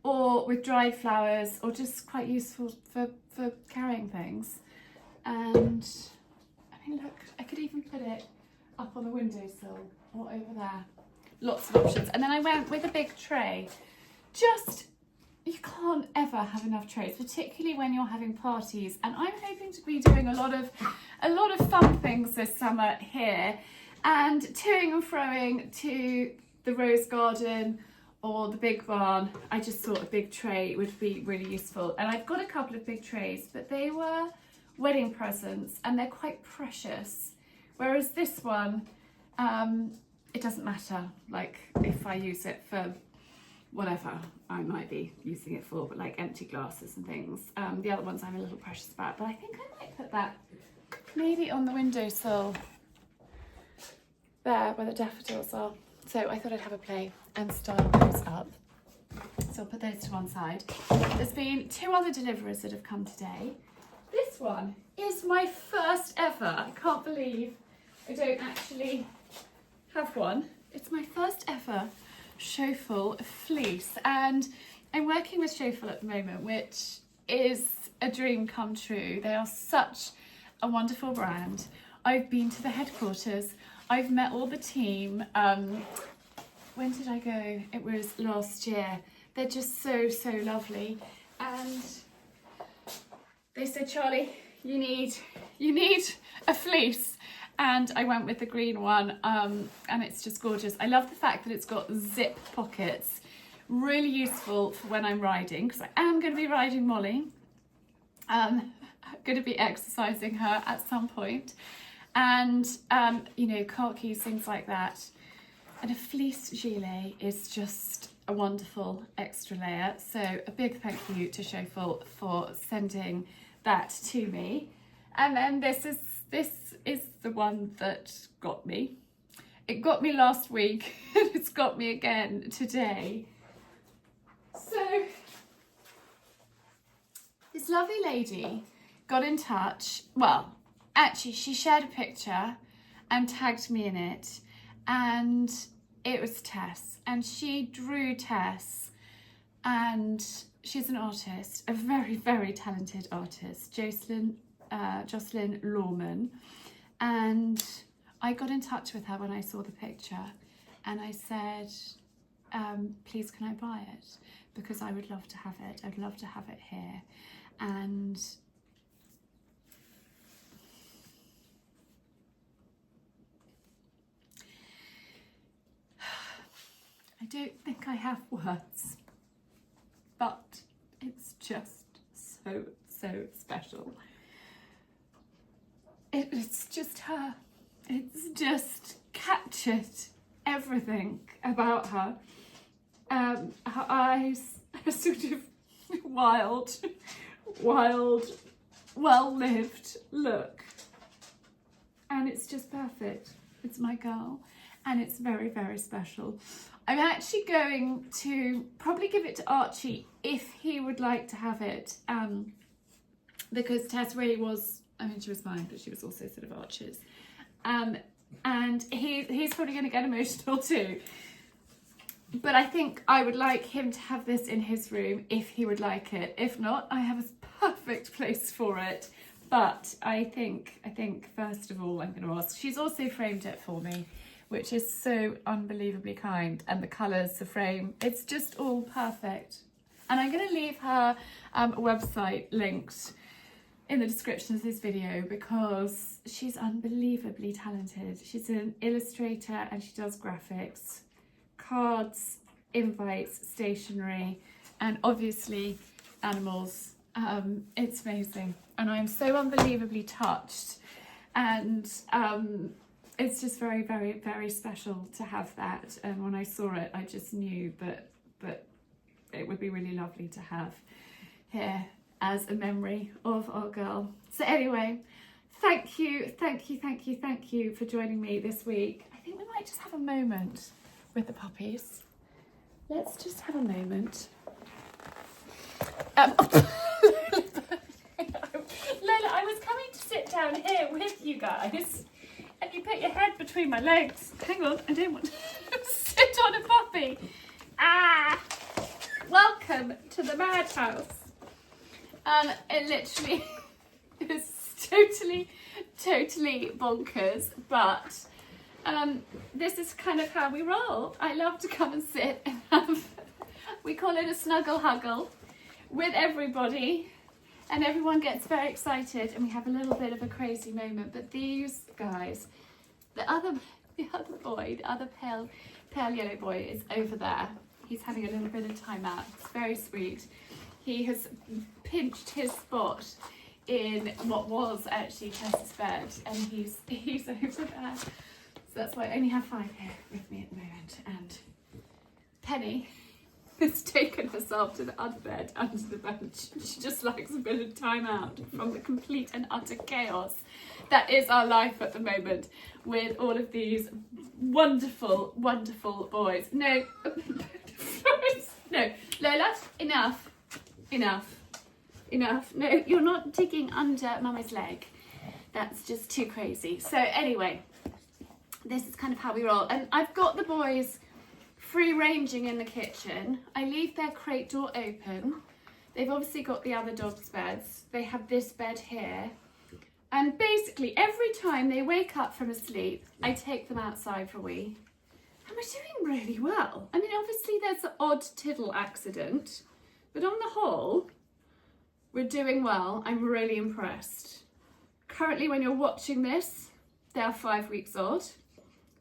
or with dried flowers, or just quite useful for carrying things. And I mean, look, I could even put it up on the windowsill or over there. Lots of options. And then I went with a big tray. You can't ever have enough trays, particularly when you're having parties. And I'm hoping to be doing a lot of fun things this summer here, and toing and froing to the rose garden or the big barn. I just thought a big tray would be really useful. And I've got a couple of big trays, but they were wedding presents and they're quite precious. Whereas this one, it doesn't matter, like if I use it for whatever I might be using it for, but like empty glasses and things. The other ones I'm a little precious about, but I think I might put that maybe on the windowsill there where the daffodils are. So I thought I'd have a play and style those up. So I'll put those to one side. There's been 2 other deliveries that have come today. This one is my first ever. I can't believe I don't actually have one. It's my first ever Showful fleece, and I'm working with Showful at the moment, which is a dream come true. They are such a wonderful brand. I've been to the headquarters. I've met all the team. When did I go? It was last year. They're just so lovely, and they said, "Charlie, you need a fleece." And I went with the green one, and it's just gorgeous. I love the fact that it's got zip pockets, really useful for when I'm riding, because I am going to be riding Molly. going to be exercising her at some point. And, you know, khakis, things like that. And a fleece gilet is just a wonderful extra layer. So a big thank you to Showful for sending that to me. And then this is the one that got me. It got me last week and it's got me again today. So this lovely lady got in touch. Well, actually she shared a picture and tagged me in it, and it was Tess, and she drew Tess, and she's an artist, a very, very talented artist, Jocelyn Lawman. And I got in touch with her when I saw the picture and I said, please can I buy it? Because I would love to have it. I'd love to have it here. And I don't think I have words, but it's just so, so special. It's just her. It's just captured everything about her. Her eyes are sort of wild, well-lived look. And it's just perfect. It's my girl. And it's very, very special. I'm actually going to probably give it to Archie if he would like to have it. Because Tess really was, I mean, she was fine, but she was also sort of Archie's. And he's probably going to get emotional too. But I think I would like him to have this in his room if he would like it. If not, I have a perfect place for it. But I think first of all I'm going to ask. She's also framed it for me, which is so unbelievably kind. And the colours, the frame, it's just all perfect. And I'm going to leave her website linked in the description of this video because she's unbelievably talented. She's an illustrator and she does graphics, cards, invites, stationery, and obviously animals. It's amazing. And I'm so unbelievably touched. And it's just very, very, very special to have that. And when I saw it, I just knew that it would be really lovely to have here as a memory of our girl. So anyway, thank you for joining me this week. I think we might just have a moment with the puppies. Let's just have a moment. Lola, I was coming to sit down here with you guys and you put your head between my legs. Hang on, I don't want to sit on a puppy. Welcome to the madhouse. It literally is totally bonkers, but this is kind of how we roll. I love to come and sit and have, we call it a snuggle huggle with everybody, and everyone gets very excited and we have a little bit of a crazy moment. But these guys, the other boy, the other pale yellow boy is over there. He's having a little bit of time out. It's very sweet. He has pinched his spot in what was actually Tess's bed, and he's over there. So that's why I only have 5 here with me at the moment. And Penny has taken herself to the other bed under the bench. She just likes a bit of time out from the complete and utter chaos that is our life at the moment with all of these wonderful, wonderful boys. No, no, Lola, enough. No, you're not digging under Mummy's leg. That's just too crazy. So anyway, this is kind of how we roll. And I've got the boys free ranging in the kitchen. I leave their crate door open. They've obviously got the other dogs' beds. They have this bed here. And basically every time they wake up from a sleep, I take them outside for a wee. And we're doing really well. I mean, obviously there's an odd tiddle accident, but on the whole, we're doing well. I'm really impressed. Currently, when you're watching this, they are 5 weeks old.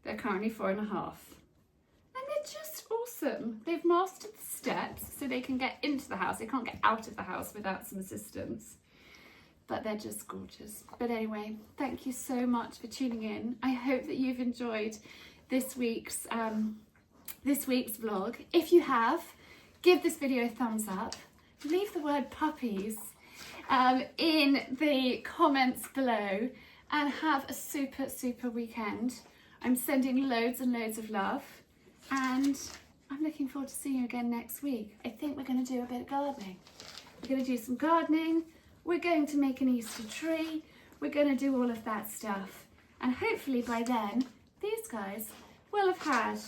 They're currently 4.5. And they're just awesome. They've mastered the steps so they can get into the house. They can't get out of the house without some assistance. but they're just gorgeous. But anyway, thank you so much for tuning in. I hope that you've enjoyed this week's vlog. If you have, give this video a thumbs up. Leave the word puppies in the comments below, and have a super weekend. I'm sending loads and loads of love, and I'm looking forward to seeing you again next week. I think we're going to do a bit of gardening. We're going to do some gardening. We're going to make an Easter tree. We're going to do all of that stuff. And hopefully by then, these guys will have had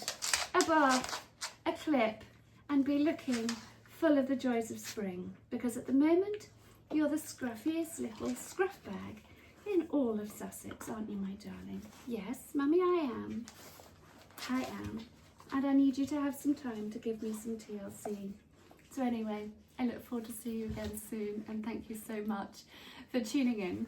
a bath, a clip, and be looking full of the joys of spring. Because at the moment, you're the scruffiest little scruff bag in all of Sussex, aren't you, my darling? Yes, Mummy, I am. I am. And I need you to have some time to give me some TLC. So anyway, I look forward to seeing you again soon, and thank you so much for tuning in.